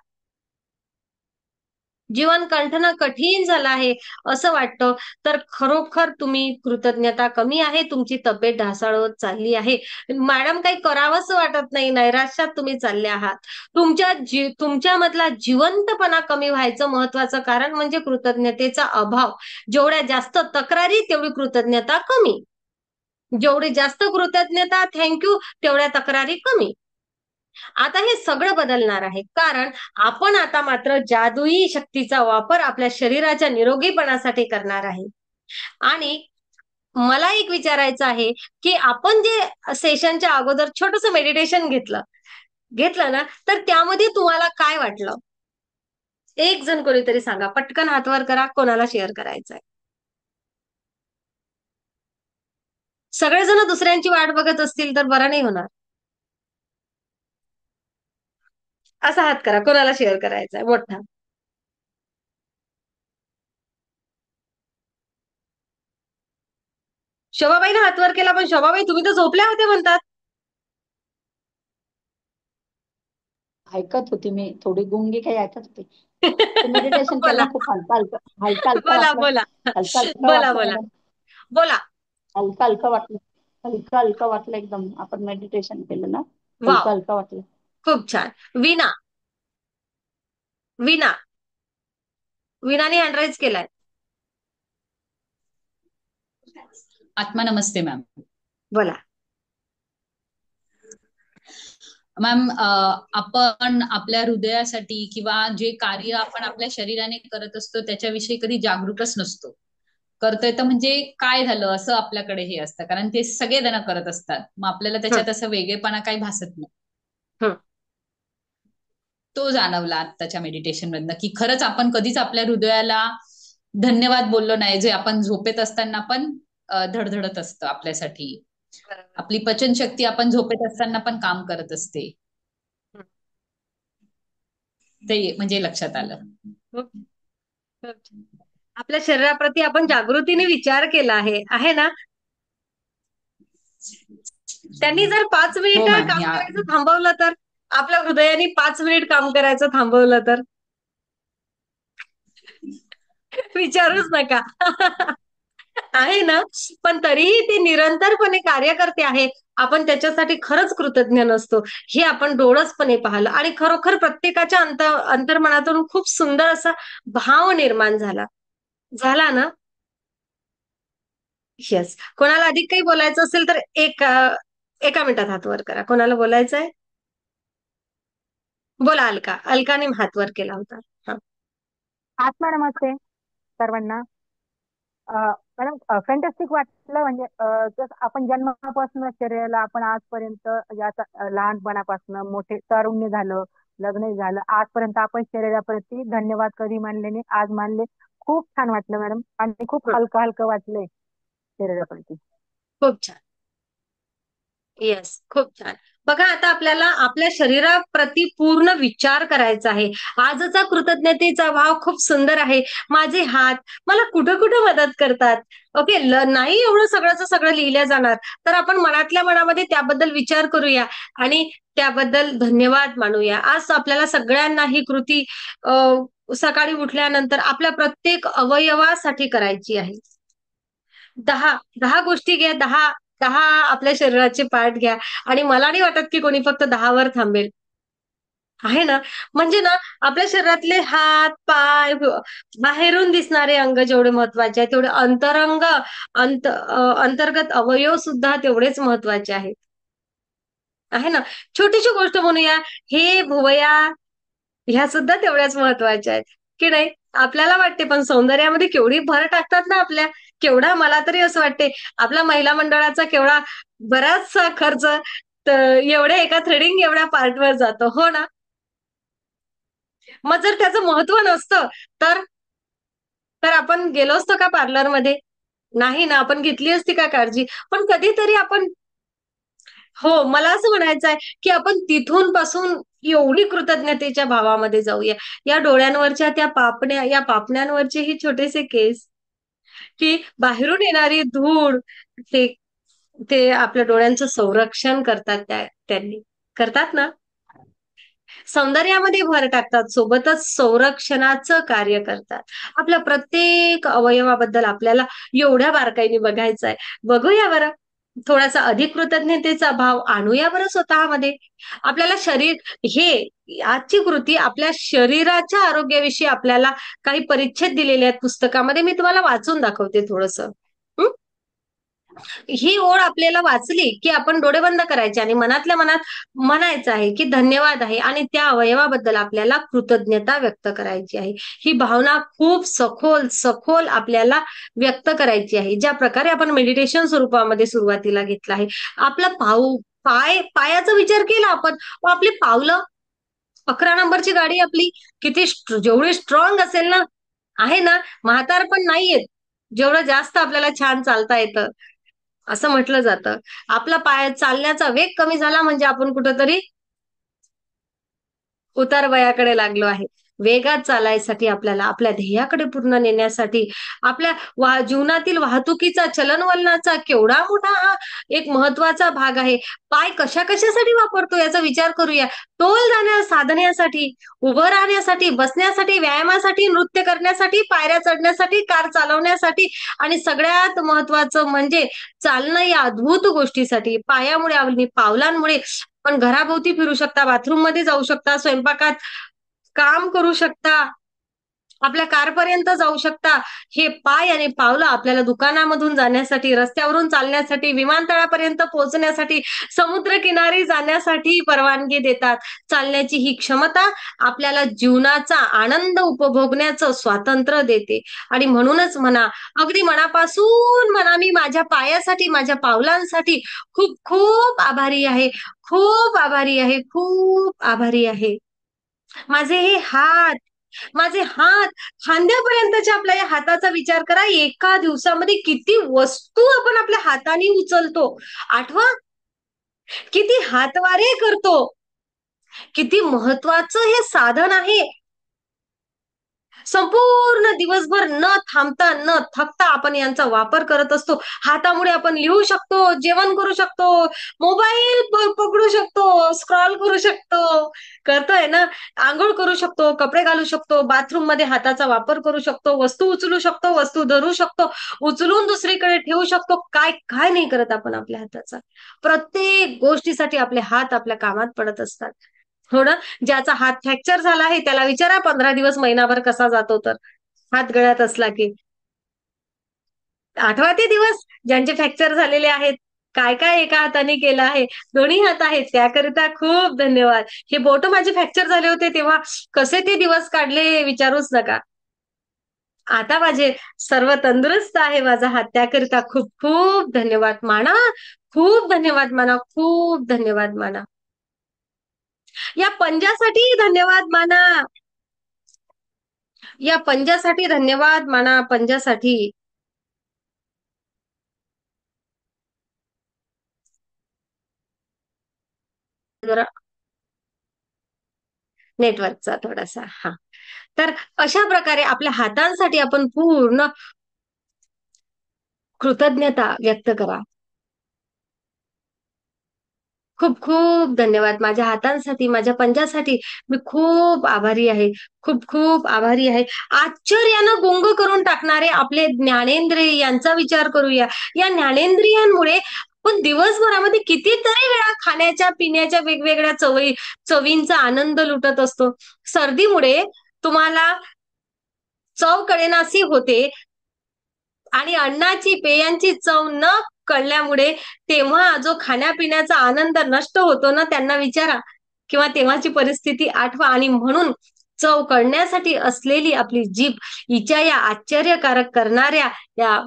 जीवन कंठणं कठीण झालं आहे असं वाटतं, तर खरोखर तुम्ही कृतज्ञता कमी आहे, तुमची तब्येत ढासळत चालली आहे. मॅडम, काही करावंसं वाटत नाही, नैराश्यात तुम्ही चालले आहात. तुमच्यामधला जिवंतपणा कमी व्हायचं महत्वाचं कारण म्हणजे कृतज्ञतेचा अभाव. जेवढ्या जास्त तक्रारी तेवढी कृतज्ञता कमी. जेवढी जास्त कृतज्ञता, थँक्यू, तेवढ्या तक्रारी कमी. आता हे सगळं बदलणार आहे, कारण आपण आता मात्र जादुई शक्तीचा वापर आपल्या शरीराच्या निरोगीपणासाठी करणार आहे. आणि मला एक विचारायचं आहे की आपण जे सेशनच्या अगोदर छोटंसं मेडिटेशन घेतलं ना, तर त्यामध्ये तुम्हाला काय वाटलं? एक जण कोणीतरी सांगा, पटकन हात वर करा, कोणाला शेअर करायचंय. सगळेजण दुसऱ्यांची वाट बघत असतील तर बरं नाही होणार. असा हात करा, कोणाला शेअर करायचा आहे मोठा. शोभाबाईने हात वर केला, पण शोभाबाई तुम्ही तर झोपल्या होत्या म्हणतात. ऐकत होती मी, थोडी गुंगी काही ऐकत होती. मेडिटेशन बोला केलं, खूप हलका हलका बोला वाटलं. बोला हलका हलका बोला वाटलं बोला मॅडम. बोला. हलका हलका वाटलं. हलका हलका वाटलं एकदम. आपण मेडिटेशन केलं ना, वाव, हलका हलका वाटलं. खूप छान. विनाने हँड राईज केलाय. आत्मा नमस्ते मॅम. बोला मॅम, आपण आपल्या हृदयासाठी किंवा जे कार्य आपण आपल्या शरीराने करत असतो त्याच्याविषयी कधी जागरूकच नसतो. करतोय तर म्हणजे काय झालं असं आपल्याकडे हे असतं, कारण ते सगळेजण करत असतात, मग आपल्याला त्याच्यात असं वेगळेपणा काही भासत नाही. हं. तो जाणवला आत्ताच्या मेडिटेशन मधनं, की खरंच आपण कधीच आपल्या हृदयाला धन्यवाद बोललो नाही, जे आपण झोपेत असताना पण धडधडत असतं आपल्यासाठी. बरोबर. आपली पचनशक्ती आपण झोपेत असताना पण काम करत असते. हं. ते म्हणजे लक्षात आलं. खूप खूप छान. आपल्या शरीराप्रती आपण जागृतीने विचार केला आहे ना? त्यांनी जर 5 हो मिनिट मॅम. काम करायचं थांबवलं तर? आपल्या हृदयाने 5 मिनिट काम करायचं थांबवलं तर? विचारूच नका. आहे ना? पण तरीही ते निरंतरपणे कार्य करते आहे. आपण त्याच्यासाठी खरंच कृतज्ञ नसतो. हे आपण डोळसपणे पाहिलं आणि खरोखर प्रत्येकाच्या अंतर्मनातून खूप सुंदर असा भाव निर्माण झाला. झाला ना? येस. कोणाला अधिक काही बोलायचं असेल तर एका मिनिटात हात वर करा. कोणाला बोलायचंय? बोला अलका. अलकाने हात वर केला होता. हां. आत्मा नमस्ते सर्वांना. मॅडम फॅन्टॅस्टिक वाटलं, म्हणजे जसं आपण जन्मापासून शरीराला आपण आजपर्यंत याचा लहानपणापासून मोठे तारुण्य झालं, लग्न झालं, आजपर्यंत आपण शरीराप्रती धन्यवाद कधी मानले नाही, आज मानले. खूप छान वाटलं मॅडम, आणि खूप हं. हलकं हलकं वाटलंय शरीराप्रती. खूप छान. येस, खूप छान. बघा आता आपल्याला आपल्या शरीराप्रती पूर्ण विचार करायचा आहे. आजचा कृतज्ञतेचा भाव खूप सुंदर आहे. माझे हात मला कुठं-कुठं मदत करतात. ओके. नाही एवढं सगळंचं सगळं लिहिलं जाणार. तर आपण मनातल्या मनामध्ये त्याबद्दल विचार करूया आणि त्याबद्दल धन्यवाद मानूया. आज आपल्याला सगळ्यांना ही कृती सकाळी उठल्यानंतर आपल्या प्रत्येक अवयवासाठी करायची आहे. 10 गोष्टी घ्या. 10 आपल्या शरीराचे पार्ट घ्या आणि मला नाही वाटत की कोणी फक्त 10 वर थांबेल. आहे ना? म्हणजे ना आपल्या शरीरातले हात, पाय, बाहेरून दिसणारे अंग जेवढे महत्वाचे आहेत, तेवढे अंतर्गत अवयव सुद्धा तेवढेच महत्वाचे आहेत. आहे ना? छोटीशी गोष्ट म्हणूया, हे भुवया ह्या सुद्धा तेवढ्याच महत्वाच्या आहेत, की नाही? आपल्याला वाटते पण सौंदर्यामध्ये केवढी भर टाकतात ना आपल्या. केवढा मला तरी असं वाटते आपला महिला मंडळाचा केवढा बराचसा खर्च एवढ्या एका थ्रेडिंग एवढ्या पार्टवर जातो. हो ना? मग जर त्याचं महत्व नसतं तर तर आपण गेलो असतो का पार्लरमध्ये? नाही ना, आपण घेतली असती का काळजी? पण कधीतरी आपण हो, मला असं म्हणायचं आहे, की आपण तिथून पासून एवढी कृतज्ञतेच्या भावामध्ये जाऊया. या डोळ्यांवरच्या त्या पापण्या, या पापण्यांवरचे हे छोटेसे केस, की बाहेरून येणारी धूळ, ते ते आपल्या डोळ्यांचं संरक्षण करतात त्यांनी. करतात ना? सौंदर्यामध्ये भर टाकतात, सोबतच संरक्षणाचं कार्य करतात. आपल्या प्रत्येक अवयवाबद्दल आपल्याला एवढ्या बारकाईने बघायचं आहे. बघूया बरं. थोडासा अधिक कृतज्ञतेचा भाव आणूया बरं स्वतःमध्ये. आपल्याला आजची कृती आपल्या शरीराच्या आरोग्याविषयी आपल्याला काही परिच्छेद दिलेले आहेत पुस्तकामध्ये. मी तुम्हाला वाचून दाखवते थोडंसं. ही ओळ आपल्याला वाचली, की आपण डोळे बंद करायचे आणि मनातल्या मनात म्हणायचं आहे, की धन्यवाद आहे आणि त्या अवयवाबद्दल आपल्याला कृतज्ञता व्यक्त करायची आहे. ही भावना खूप सखोल आपल्याला व्यक्त करायची आहे. ज्या प्रकारे आपण मेडिटेशन स्वरूपामध्ये सुरुवातीला घेतलं आहे. आपला पायाचा विचार केला आपण, आपली पावलं 11 नंबरची गाडी आपली जेवढी स्ट्रॉंग असेल ना, आहे ना, म्हातारपण नाहीयेत. जेवढं जास्त आपल्याला छान चालता येतं. असं म्हटलं जातं. आपला चालण्याचा वेग कमी झाला म्हणजे आपण कुठेतरी उतार वयाकडे लागलो आहे. वेगात चालायसाठी आपल्याला आपल्या ध्येयाकडे पूर्ण नेण्यासाठी आपल्या जीवनातील वाहतुकीचा, चलनवलनाचा केवढा मोठा हा एक महत्वाचा भाग आहे. पाय कशासाठी वापरतो याचा विचार करूया. तोल साधण्यासाठी, उभं राहण्यासाठी, बसण्यासाठी, व्यायामासाठी, नृत्य करण्यासाठी, पायऱ्या चढण्यासाठी, कार चालवण्यासाठी आणि सगळ्यात महत्वाचं म्हणजे चालणं या अद्भुत गोष्टीसाठी. पायामुळे आणि पावलांमुळे आपण घराभोवती फिरू शकता, बाथरूम मध्ये जाऊ शकता, स्वयंपाकात काम करू शकता, आपल्या कारपर्यंत जाऊ शकता. हे पाय आणि पावलं आपल्याला दुकानामधून जाण्यासाठी, रस्त्यावरून चालण्यासाठी, विमानतळापर्यंत पोहोचण्यासाठी, समुद्रकिनारी जाण्यासाठी परवानगी देतात. चालण्याची ही क्षमता आपल्याला जीवनाचा आनंद उपभोगण्याचं स्वातंत्र्य देते. आणि म्हणूनच म्हणा, अगदी मनापासून म्हणा, मी माझ्या पायासाठी, माझ्या पावलांसाठी खूप खूप आभारी आहे, खूप आभारी आहे, खूप आभारी आहे. माझे हात खांद्यापर्यंतच्या आपल्या या हाताचा विचार करा. एका दिवसामध्ये किती वस्तू आपण आपल्या हाताने उचलतो. आठवा, किती हातवारे करतो. किती महत्वाचं हे साधन आहे. संपूर्ण दिवसभर न थांबता न थकता आपण यांचा वापर करत असतो. हातामुळे आपण लिहू शकतो, जेवण करू शकतो, मोबाईल पकडू शकतो, स्क्रॉल करू शकतो, करतोय ना, आंघोळ करू शकतो, कपडे घालू शकतो, बाथरूम मध्ये हाताचा वापर करू शकतो, वस्तू उचलू शकतो, वस्तू धरू शकतो, उचलून दुसरीकडे ठेवू शकतो. काय काय नाही करत आपण आपल्या हाताचा. प्रत्येक गोष्टीसाठी आपले हात आपल्या कामात पडत असतात. हो ना. ज्याचा हात फ्रॅक्चर झाला आहे त्याला विचारा 15 दिवस महिनाभर कसा जातो. तर हात गळ्यात असला की आठवा ते दिवस ज्यांचे फ्रॅक्चर झालेले आहेत. काय काय एका हाताने केलं आहे. दोन्ही हात आहेत त्याकरिता खूप धन्यवाद. हे बोट माझे फ्रॅक्चर झाले होते तेव्हा कसे ते दिवस काढले विचारूच नका. आता माझे सर्व तंदुरुस्त आहे माझा हात, त्याकरिता खूप खूप धन्यवाद माना. खूप धन्यवाद माना, खूप धन्यवाद माना. या पंजासाठी धन्यवाद माना. या पंजासाठी धन्यवाद माना. पंजासाठी जरा नेटवर्कचा थोडासा तर अशा प्रकारे आपल्या हातांसाठी आपण पूर्ण कृतज्ञता व्यक्त करा. खूप खूप धन्यवाद. माझ्या हातांसाठी, माझ्या पंजासाठी मी खूप आभारी आहे, खूप खूप आभारी आहे. आश्चर्यानं गुंग करून टाकणारे आपले ज्ञानेंद्रिय यांचा विचार करूया. या ज्ञानेंद्रियांमुळे आपण दिवसभरामध्ये कितीतरी वेळा खाण्याच्या पिण्याच्या वेगवेगळ्या चवींचा आनंद लुटत असतो. सर्दीमुळे तुम्हाला चव कळेनाशी होते आणि अन्नाची पेयांची चव न कळल्यामुळे तेव्हा जो खाण्यापिण्याचा आनंद नष्ट होतो ना, त्यांना विचारा किंवा तेव्हाची परिस्थिती आठवा. आणि म्हणून चव कळण्यासाठी असलेली आपली जीभ हिच्या या आश्चर्यकारक करणाऱ्या या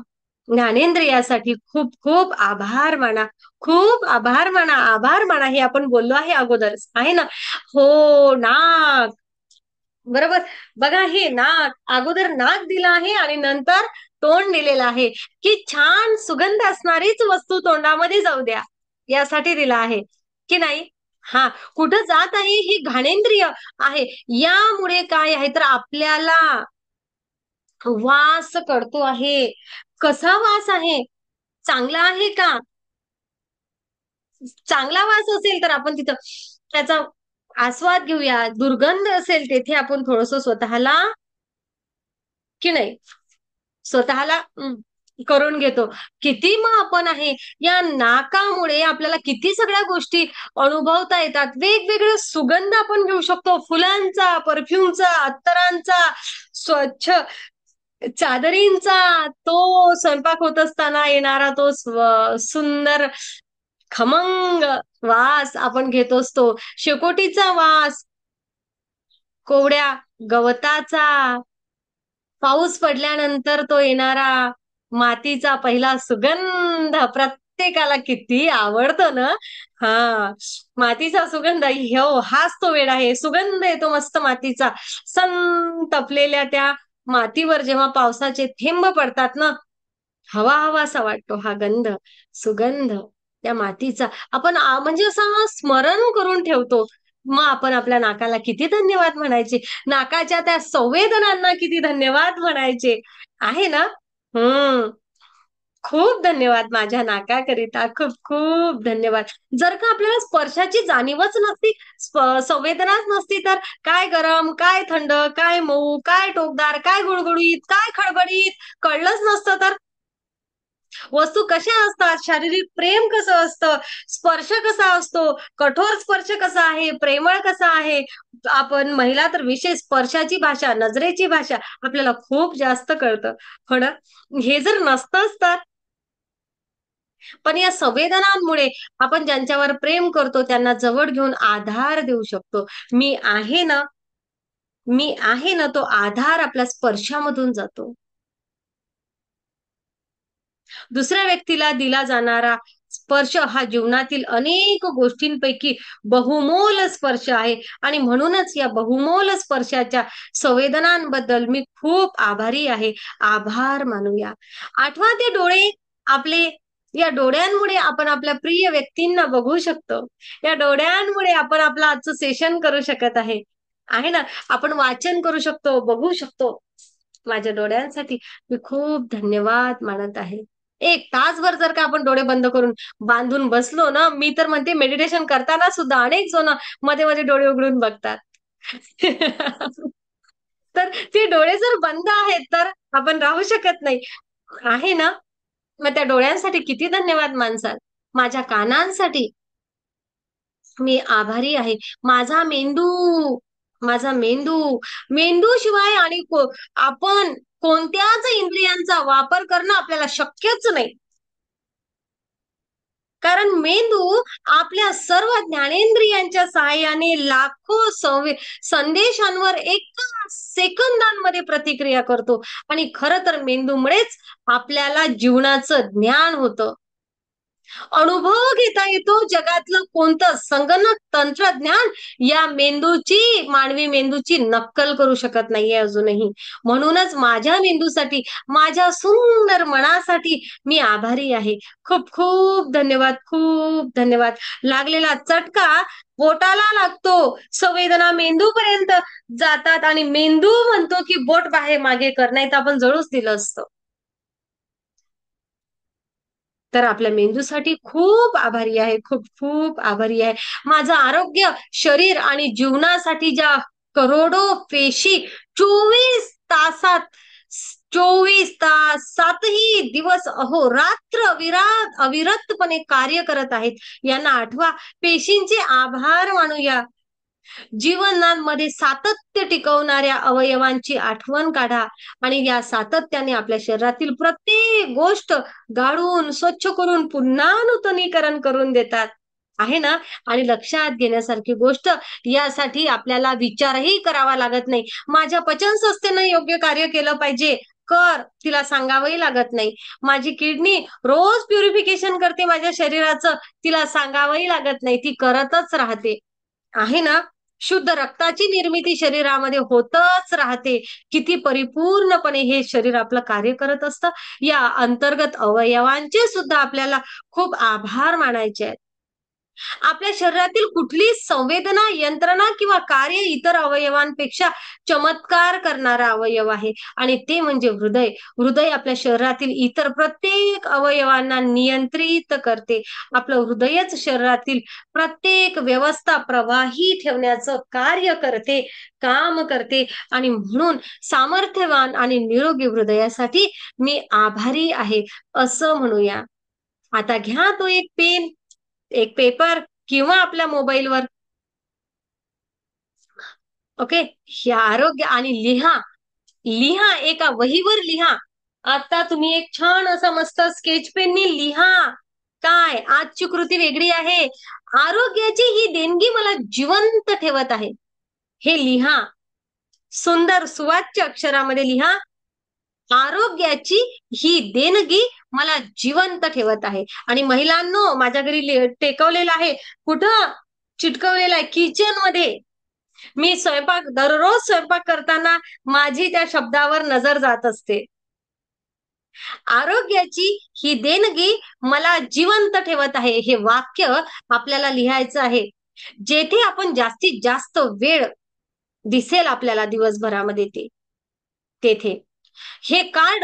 ज्ञानेंद्रियासाठी खूप खूप आभार माना. खूप आभार माना. आभार माना हे आपण बोललो आहे अगोदर, आहे ना. हो, नाक. बरोबर. बघा, हे नाक अगोदर नाक दिलं आहे आणि नंतर तोंड दिलेलं आहे की छान सुगंध असणारीच वस्तू तोंडामध्ये जाऊ द्या यासाठी दिला आहे की नाही. कुठं जात आहे ही घाणेंद्रिय आहे. यामुळे काय आहे तर आपल्याला वास कळतो आहे. कसा वास आहे, चांगला आहे का. चांगला वास असेल तर आपण तिथं त्याचा आस्वाद घेऊया. दुर्गंध असेल तेथे आपण थोडस स्वतःला की नाही स्वतःला करून घेतो. किती मग आपण आहे या नाकामुळे आपल्याला किती सगळ्या गोष्टी अनुभवता येतात. वेगवेगळे सुगंध आपण घेऊ शकतो. फुलांचा, परफ्यूमचा, अत्तरांचा, स्वच्छ चादरींचा, तो स्वयंपाक होत असताना येणारा तो सुंदर खमंग वास आपण घेत असतो. शेकोटीचा वास, कोवड्या गवताचा, पाऊस पडल्यानंतर तो येणारा मातीचा पहिला सुगंध प्रत्येकाला किती आवडतो ना. मातीचा सुगंध, हाच तो वेळ आहे. सुगंध येतो मस्त मातीचा. तपलेल्या त्या मातीवर जेव्हा पावसाचे थेंब पडतात ना, हवा हवासा वाटतो हा गंध, सुगंध त्या मातीचा. आपण म्हणजे असं स्मरण करून ठेवतो. मग आपण आपल्या नाकाला किती धन्यवाद म्हणायचे, नाकाच्या त्या संवेदनांना किती धन्यवाद म्हणायचे, आहे ना. खूप धन्यवाद माझ्या नाकाकरिता. खूप खूप धन्यवाद. जर का आपल्याला स्पर्शाची जाणीवच नसती, संवेदनाच नसती तर काय गरम, काय थंड, काय मऊ, काय टोकदार, काय गुळगुळीत, काय खडबडीत कळलंच नसतं तर वस्तू कशा असतात, शारीरिक प्रेम कसं असतं, स्पर्श कसा असतो, कठोर स्पर्श कसा आहे, प्रेमळ कसा आहे. आपण महिला तर विशेष स्पर्शाची भाषा, नजरेची भाषा आपल्याला खूप जास्त कळतं. हो ना? हे जर नसतंच तर. पण या संवेदनांमुळे आपण ज्यांच्यावर प्रेम करतो त्यांना जवळ घेऊन आधार देऊ शकतो. मी आहे ना, मी आहे ना, तो आधार आपल्या स्पर्शामधून जातो. दुसऱ्या व्यक्तीला दिला जाणारा स्पर्श हा जीवनातील अनेक गोष्टींपैकी बहुमोल स्पर्श आहे आणि म्हणूनच या बहुमोल स्पर्शाच्या संवेदनांबद्दल मी खूप आभारी आहे. आभार मानूया. आठवा ते डोळे आपले. या डोळ्यांमुळे आपण आपल्या प्रिय व्यक्तींना बघू शकतो. या डोळ्यांमुळे आपण आपलं आजचं सेशन करू शकत आहे ना. आपण वाचन करू शकतो, बघू शकतो. माझ्या डोळ्यांसाठी मी खूप धन्यवाद मानत आहे. एक तासभर जर का आपण डोळे बंद करून बांधून बसलो ना, मी तर म्हणते मेडिटेशन करताना सुद्धा अनेक जण मध्ये मध्ये डोळे उघडून बघतात. तर ते डोळे जर बंद आहेत तर आपण राहू शकत नाही, आहे ना. मग त्या डोळ्यांसाठी किती धन्यवाद माणसाल. माझ्या कानांसाठी मी आभारी आहे. माझा मेंदू, माझा मेंदू, मेंदू शिवाय आणि आपण कोणत्याच इंद्रियांचा वापर करणं आपल्याला शक्यच नाही. कारण मेंदू आपल्या सर्व ज्ञानेंद्रियांच्या सहाय्याने लाखो संदेशांवर एका सेकंदांमध्ये प्रतिक्रिया करतो आणि खरं तर मेंदूमुळेच आपल्याला जीवनाचं ज्ञान होतं. अनुभव घेता येतो. जगातलं कोणतं संगणक तंत्रज्ञान या मेंदूची, मानवी मेंदूची नक्कल करू शकत नाहीये अजूनही. म्हणूनच माझ्या मेंदूसाठी, माझ्या सुंदर मनासाठी मी आभारी आहे. खूप खूप धन्यवाद, खूप धन्यवाद. लागलेला चटका बोटाला लागतो, संवेदना मेंदूपर्यंत जातात आणि मेंदू म्हणतो की बोट बाहेर मागे कर, नाही तर आपण जळूच दिलं असतं. तर आपल्या मेंदूसाठी खूप आभारी आहे, खूप खूप आभारी आहे. माझं आरोग्य, शरीर आणि जीवनासाठी ज्या करोडो पेशी 24 तासात, 24 तास, 7ही दिवस अहोरात्र अविरतपणे कार्य करत आहेत, यांना आठवा. पेशींचे आभार मानूया. जीवनामध्ये सातत्य टिकवणाऱ्या अवयवांची आठवण काढा आणि या सातत्याने आपल्या शरीरातील प्रत्येक गोष्ट गाळून, स्वच्छ करून पुन्हा नूतनीकरण करून देतात, आहे ना. आणि लक्षात घेण्यासारखी गोष्ट, यासाठी आपल्याला विचारही करावा लागत नाही. माझ्या पचन संस्थेनं योग्य कार्य केलं पाहिजे, कर, तिला सांगावंही लागत नाही. माझी किडनी रोज प्युरिफिकेशन करते माझ्या शरीराचं, तिला सांगावंही लागत नाही, ती करतच राहते, आहे ना. शुद्ध रक्ताची निर्मिती शरीरामध्ये होतच राहते. किती परिपूर्णपणे हे शरीर आपलं कार्य करत असतं. या अंतर्गत अवयवांचे सुद्धा आपल्याला खूप आभार मानायचे आहेत. आपल्या शरीरातील कुठली संवेदना, यंत्रणा किंवा कार्य इतर अवयवांपेक्षा चमत्कार करणारा अवयव आहे आणि ते म्हणजे हृदय. हृदय आपल्या शरीरातील इतर प्रत्येक अवयवांना नियंत्रित करते. आपलं हृदयच शरीरातील प्रत्येक व्यवस्था प्रवाही ठेवण्याचं कार्य करते, काम करते आणि म्हणून सामर्थ्यवान आणि निरोगी हृदयासाठी मी आभारी आहे, असं म्हणूया. आता घ्या तो एक पेन, एक पेपर किंवा आपल्या मोबाईलवर, ओके, हे आरोग्य, आणि लिहा, लिहा, एका वहीवर लिहा. आता तुम्ही एक छान असा मस्त स्केच पेननी लिहा. काय आजची कृती वेगळी आहे. आरोग्याची ही देणगी मला जिवंत ठेवत आहे, हे लिहा. सुंदर सुवाच्य अक्षरामध्ये लिहा. आरोग्याची ही देणगी मला जिवंत ठेवत आहे. आणि महिलांनो, माझ्या घरी टेकवलेला आहे. कुठं चिटकवलेला आहे? किचन मध्ये. मी दररोज स्वयंपाक करताना माझी त्या शब्दावर नजर जात असते. आरोग्याची ही देणगी मला जिवंत ठेवत आहे, हे वाक्य आपल्याला लिहायचं आहे. जेथे आपण जास्तीत जास्त वेळ दिसेल आपल्याला दिवसभरामध्ये तेथे हे कार्ड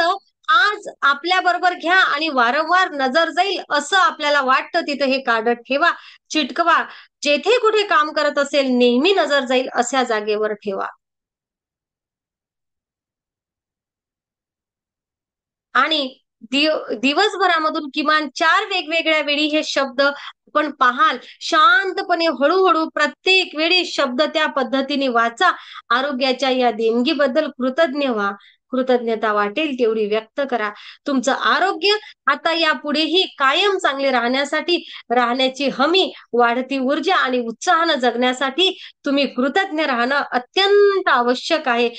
आज आपल्या बरोबर घ्या आणि वारंवार नजर जाईल असं आपल्याला वाटतं तिथं हे कार्ड ठेवा, चिटकवा. जेथे कुठे काम करत असेल नेहमी नजर जाईल अशा जागेवर ठेवा. आणि दिवसभरामधून किमान 4 वेगवेगळ्या वेळी हे शब्द आपण पाहाल. शांतपणे हळूहळू प्रत्येक वेळी शब्द त्या पद्धतीने वाचा. आरोग्याच्या या देणगीबद्दल कृतज्ञ व्हा. कृतज्ञता वाटेल तेवढी व्यक्त करा. तुमचं आरोग्य आता यापुढेही कायम चांगले राहण्याची हमी, वाढती ऊर्जा आणि उत्साहानं जगण्यासाठी तुम्ही कृतज्ञ राहणं अत्यंत आवश्यक आहे.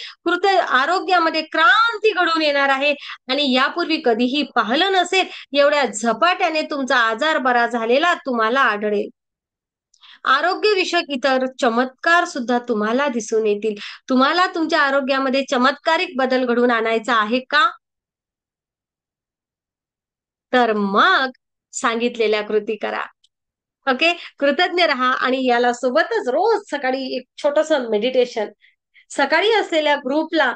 आरोग्यामध्ये क्रांती घडून येणार आहे आणि यापूर्वी कधीही पाहिलं नसेल एवढ्या झपाट्याने तुमचा आजार बरा झालेला तुम्हाला आढळेल. आरोग्यविषयक इतर चमत्कार सुद्धा तुम्हाला दिसून येतील. तुम्हाला तुमच्या आरोग्यामध्ये चमत्कारिक बदल घडवून आणायचा आहे का? तर मग सांगितलेल्या कृती करा. ओके, कृतज्ञ राहा आणि याला सोबतच रोज सकाळी एक छोटस मेडिटेशन. सकाळी असलेल्या ग्रुपला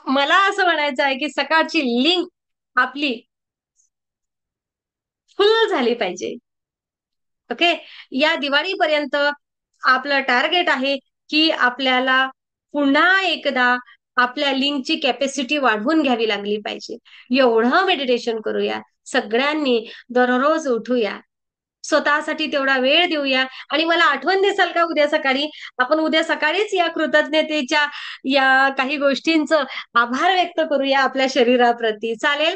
मला असं म्हणायचं आहे की सकाळची लिंक आपली फुल झाली पाहिजे. ओके, या दिवाळीपर्यंत आपलं टार्गेट आहे की आपल्याला पुन्हा एकदा आपल्या लिंकची कॅपॅसिटी वाढवून घ्यावी लागली पाहिजे. एवढं मेडिटेशन करूया सगळ्यांनी, दररोज उठूया, स्वतःसाठी तेवढा वेळ देऊया. आणि मला आठवण देसाल का उद्या सकाळी? आपण उद्या सकाळीच या कृतज्ञतेच्या या काही गोष्टींचं आभार व्यक्त करूया आपल्या शरीराप्रती. चालेल?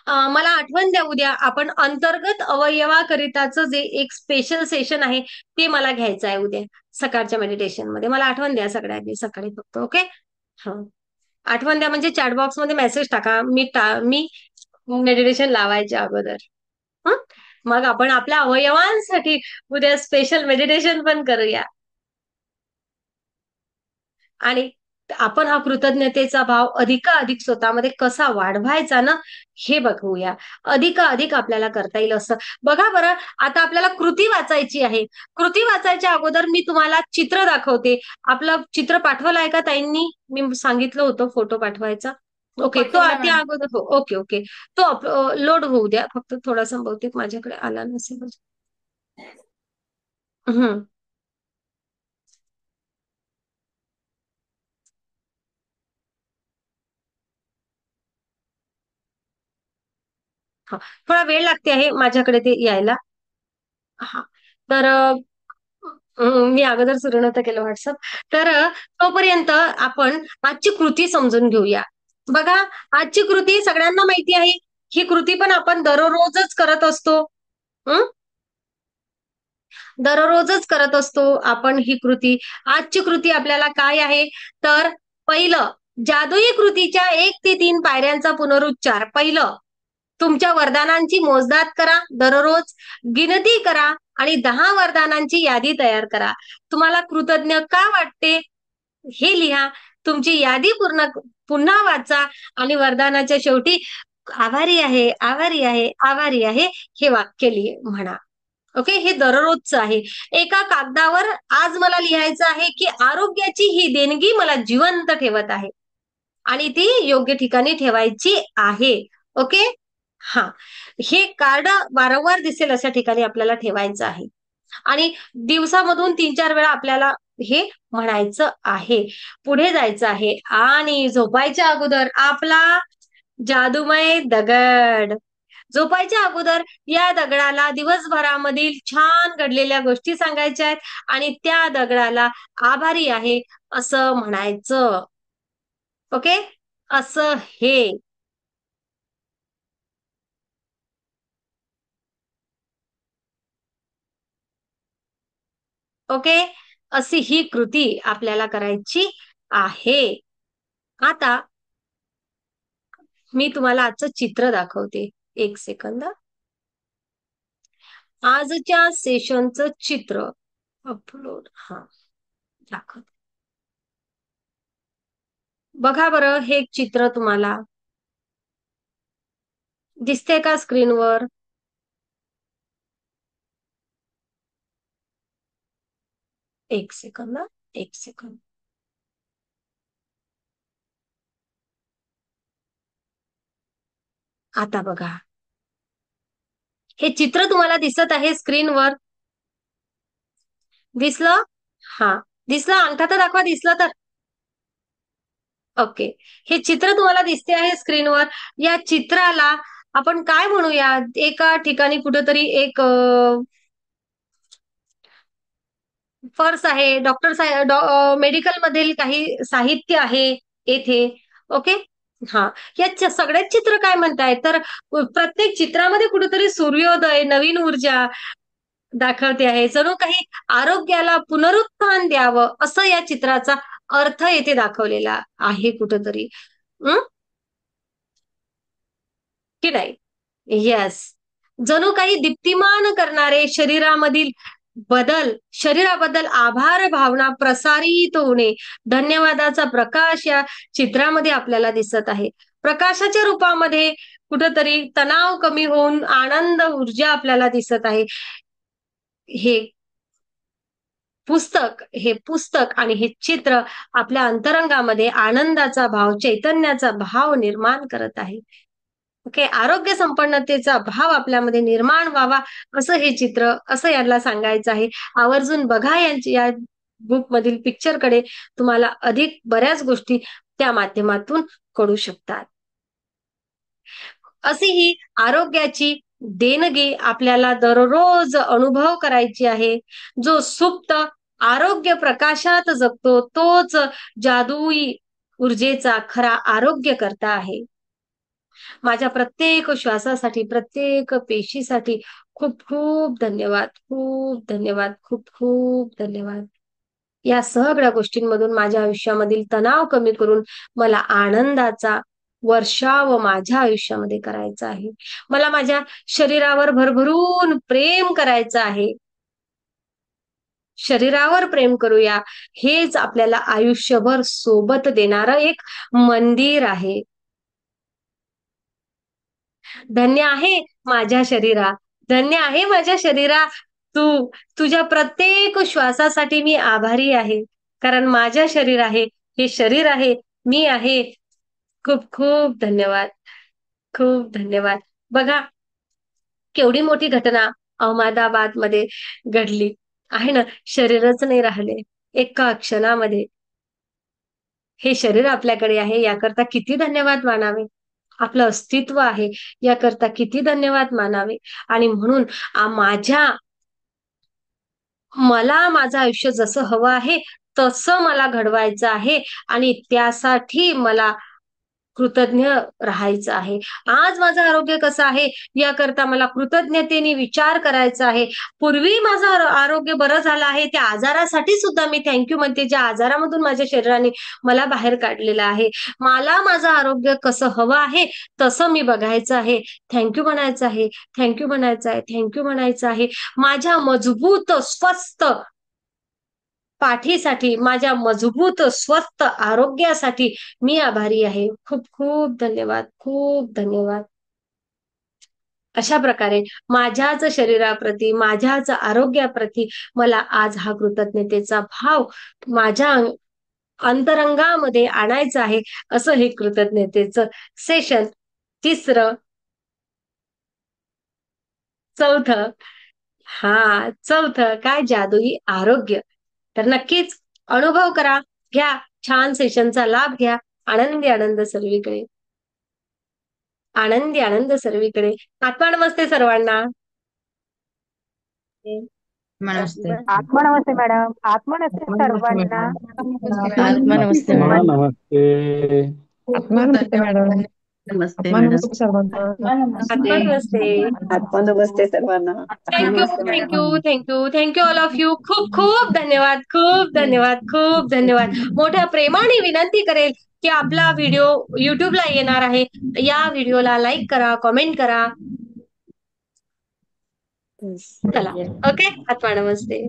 मला आठवण द्या उद्या आपण अंतर्गत अवयवाकरिताचं जे एक स्पेशल सेशन आहे ते मला घ्यायचं आहे उद्या सकाळच्या मेडिटेशन मध्ये. मला आठवण द्या सगळ्यांनी सकाळी फक्त. ओके, हा, आठवण द्या म्हणजे चॅट बॉक्स मध्ये मेसेज टाका. मी मेडिटेशन लावायच्या अगोदर. मग आपण आपल्या अवयवांसाठी उद्या स्पेशल मेडिटेशन पण करूया. आणि आपण हा कृतज्ञतेचा भाव अधिकाधिक स्वतःमध्ये कसा वाढवायचा ना हे बघूया. अधिकाधिक आपल्याला करता येईल असं. बघा बरं, आता आपल्याला कृती वाचायची आहे. कृती वाचायच्या अगोदर मी तुम्हाला चित्र दाखवते. आपलं चित्र पाठवलंय का ताईंनी? मी सांगितलं होतं फोटो पाठवायचा. ओके, तो त्या अगोदर हो. ओके ओके, तो लोड होऊ द्या फक्त थोडासा. बहुतेक माझ्याकडे आला नसेल. हम्म, हा, थोडा वेळ लागते आहे माझ्याकडे ते यायला. हा, तर मी अगोदर सुरू नव्हतं केलं व्हॉट्सअप. तर तोपर्यंत आपण आजची कृती समजून घेऊया. बघा, आजची कृती सगळ्यांना माहिती आहे. ही कृती पण आपण दररोजच करत असतो. दररोजच करत असतो आपण ही कृती. आजची कृती आपल्याला काय आहे तर पहिलं, जादुई कृतीच्या 1 ते 3 पायऱ्यांचा पुनरुच्चार. पहिलं, तुमच्या वरदानांची मोजदाद करा. दररोज गिनती करा आणि 10 वरदानांची यादी तयार करा. तुम्हाला कृतज्ञ का वाटते हे लिहा. तुमची यादी पुन्हा वाचा आणि वरदानाच्या शेवटी आभारी आहे, आभारी आहे, आभारी आहे हे वाक्य म्हणा. ओके, हे दररोजचं आहे. एका कागदावर आज मला लिहायचं आहे की आरोग्याची ही देणगी मला जिवंत ठेवत आहे आणि ती योग्य ठिकाणी ठेवायची आहे. ओके, हा, हे कार्ड वारंवार दिसेल अशा ठिकाणी आपल्याला ठेवायचं आहे आणि दिवसामधून 3-4 वेळा आपल्याला हे म्हणायचं आहे. पुढे जायचं आहे आणि झोपायच्या अगोदर आपला जादूमय दगड. झोपायच्या अगोदर या दगडाला दिवसभरामधील छान घडलेल्या गोष्टी सांगायच्या आहेत आणि त्या दगडाला आभारी आहे असं म्हणायचं. ओके, असं हे. ओके, अशी ही कृती आपल्याला करायची आहे. आता मी तुम्हाला आजचं चित्र दाखवते. 1 सेकंद. आजच्या सेशनचं चित्र अपलोड, हा, दाखवते. बघा बरं, हे चित्र तुम्हाला दिसते का स्क्रीनवर? एक सेकंद. आता बघा, हे चित्र तुम्हाला दिसत आहे स्क्रीनवर? दिसलं? हा, दिसलं? अंगठा तर दाखवा दिसलं तर. ओके. हे चित्र तुम्हाला दिसते आहे स्क्रीनवर. या चित्राला आपण काय म्हणूया? एका ठिकाणी कुठेतरी एक पर्स आहे, मेडिकल मधील काही साहित्य आहे येथे. ओके. हा. या सगळ्याच चित्र काय म्हणताय तर प्रत्येक चित्रामध्ये कुठेतरी सूर्योदय, नवीन ऊर्जा दाखवते आहे. जणू काही आरोग्याला पुनरुत्थान द्यावं असं या चित्राचा अर्थ येथे दाखवलेला आहे कुठेतरी. की नाही? येस. जणू काही दीप्तिमान करणारे शरीराबद्दल आभार भावना प्रसारित होणे, धन्यवादाचा प्रकाश या चित्रामध्ये आपल्याला दिसत आहे. प्रकाशाच्या रूपामध्ये कुठेतरी तणाव कमी होऊन आनंद ऊर्जा आपल्याला दिसत आहे. हे पुस्तक आणि हे चित्र आपल्या अंतरंगामध्ये आनंदाचा भाव, चैतन्याचा भाव निर्माण करत आहे. ओके. आरोग्य संपन्नतेचा भाव आपल्यामध्ये निर्माण व्हावा असं हे चित्र, असं याला सांगायचं आहे. आवर्जून बघा या बुक मधील पिक्चरकडे. तुम्हाला अधिक बऱ्याच गोष्टी त्या माध्यमातून कळू शकतात. अशी ही आरोग्याची देणगी आपल्याला दररोज अनुभव करायची आहे. जो सुप्त आरोग्य प्रकाशात जगतो तोच जादुई ऊर्जेचा खरा आरोग्यकर्ता आहे. माझ्या प्रत्येक श्वासासाठी, प्रत्येक पेशीसाठी खूप खूप धन्यवाद, खूप धन्यवाद, खूप खूप धन्यवाद. या सगळ्या गोष्टींमधून माझ्या आयुष्यामधील तणाव कमी करून मला आनंदाचा वर्षाव माझ्या आयुष्यामध्ये करायचा आहे. मला माझ्या शरीरावर भरभरून प्रेम करायचं आहे. शरीरावर प्रेम करूया. हेच आपल्याला आयुष्यभर सोबत देणारं एक मंदिर आहे. धन्य आहे माझ्या शरीरा, धन्य आहे माझ्या शरीरा. तुझ्या प्रत्येक श्वासासाठी मी आभारी आहे. कारण माझ्या शरीर आहे, हे शरीर आहे, मी आहे. खूप खूप धन्यवाद, खूप धन्यवाद. बघा केवढी मोठी घटना अहमदाबाद मध्ये घडली आहे ना. शरीरच नाही राहिले एका क्षणामध्ये. हे शरीर आपल्याकडे आहे याकरता किती धन्यवाद मानावे. आपलं अस्तित्व आहे याकरता किती धन्यवाद मानावे. आणि म्हणून मला माझं आयुष्य जसं हवं आहे तसं मला घडवायचं आहे आणि त्यासाठी मला कृतज्ञ राहायचं आहे. आज माझं आरोग्य कसं आहे याकरता मला कृतज्ञतेने विचार करायचा आहे. पूर्वी माझं आरोग्य बरं झालं आहे त्या आजारासाठी सुद्धा मी थँक्यू म्हणते, ज्या आजारामधून माझ्या शरीराने मला बाहेर काढलेलं आहे. मला माझं आरोग्य कसं हवं आहे तसं मी बघायचं आहे. थँक्यू म्हणायचं आहे, थँक्यू म्हणायचं आहे, थँक्यू म्हणायचं आहे. माझ्या मजबूत स्वस्थ पाठीसाठी, माझ्या मजबूत स्वस्थ आरोग्यासाठी मी आभारी आहे. खूप खूप धन्यवाद, खूप धन्यवाद. अशा प्रकारे माझ्याच शरीराप्रती, माझ्याच आरोग्याप्रती मला आज हा कृतज्ञतेचा भाव माझ्या अंतरंगामध्ये आणायचा आहे. असं हे कृतज्ञतेचं सेशन चौथं काय जादुई आरोग्य. तर नक्कीच अनुभव करा, घ्या, छान सेशनचा लाभ घ्या. आनंदी आनंद सर्वीकडे, आनंदी आनंद सर्वीकडे. आत्मा नमस्ते सर्वांना. नमस्ते. आत्मा नमस्ते मॅडम. आत्मा नमस्ते सर्वांना. आत्मा नमस्ते मॅडम. नमस्ते. आत्मा नमस्ते मॅडम. नमस्ते आत्मा मॅडम. नमस्ते सर्वांना. आत्मा नमस्ते. आत्मा नमस्ते सर्वांना. Thank you, thank you, thank you, thank you all of you. खूप खूप धन्यवाद, खूप धन्यवाद, खूप धन्यवाद. मोठ्या प्रेमाने विनंती करेल की आपला व्हिडिओ युट्यूबला येणार आहे. या व्हिडिओला लाईक करा, कॉमेंट करा. चला, ओके. आत्मा नमस्ते.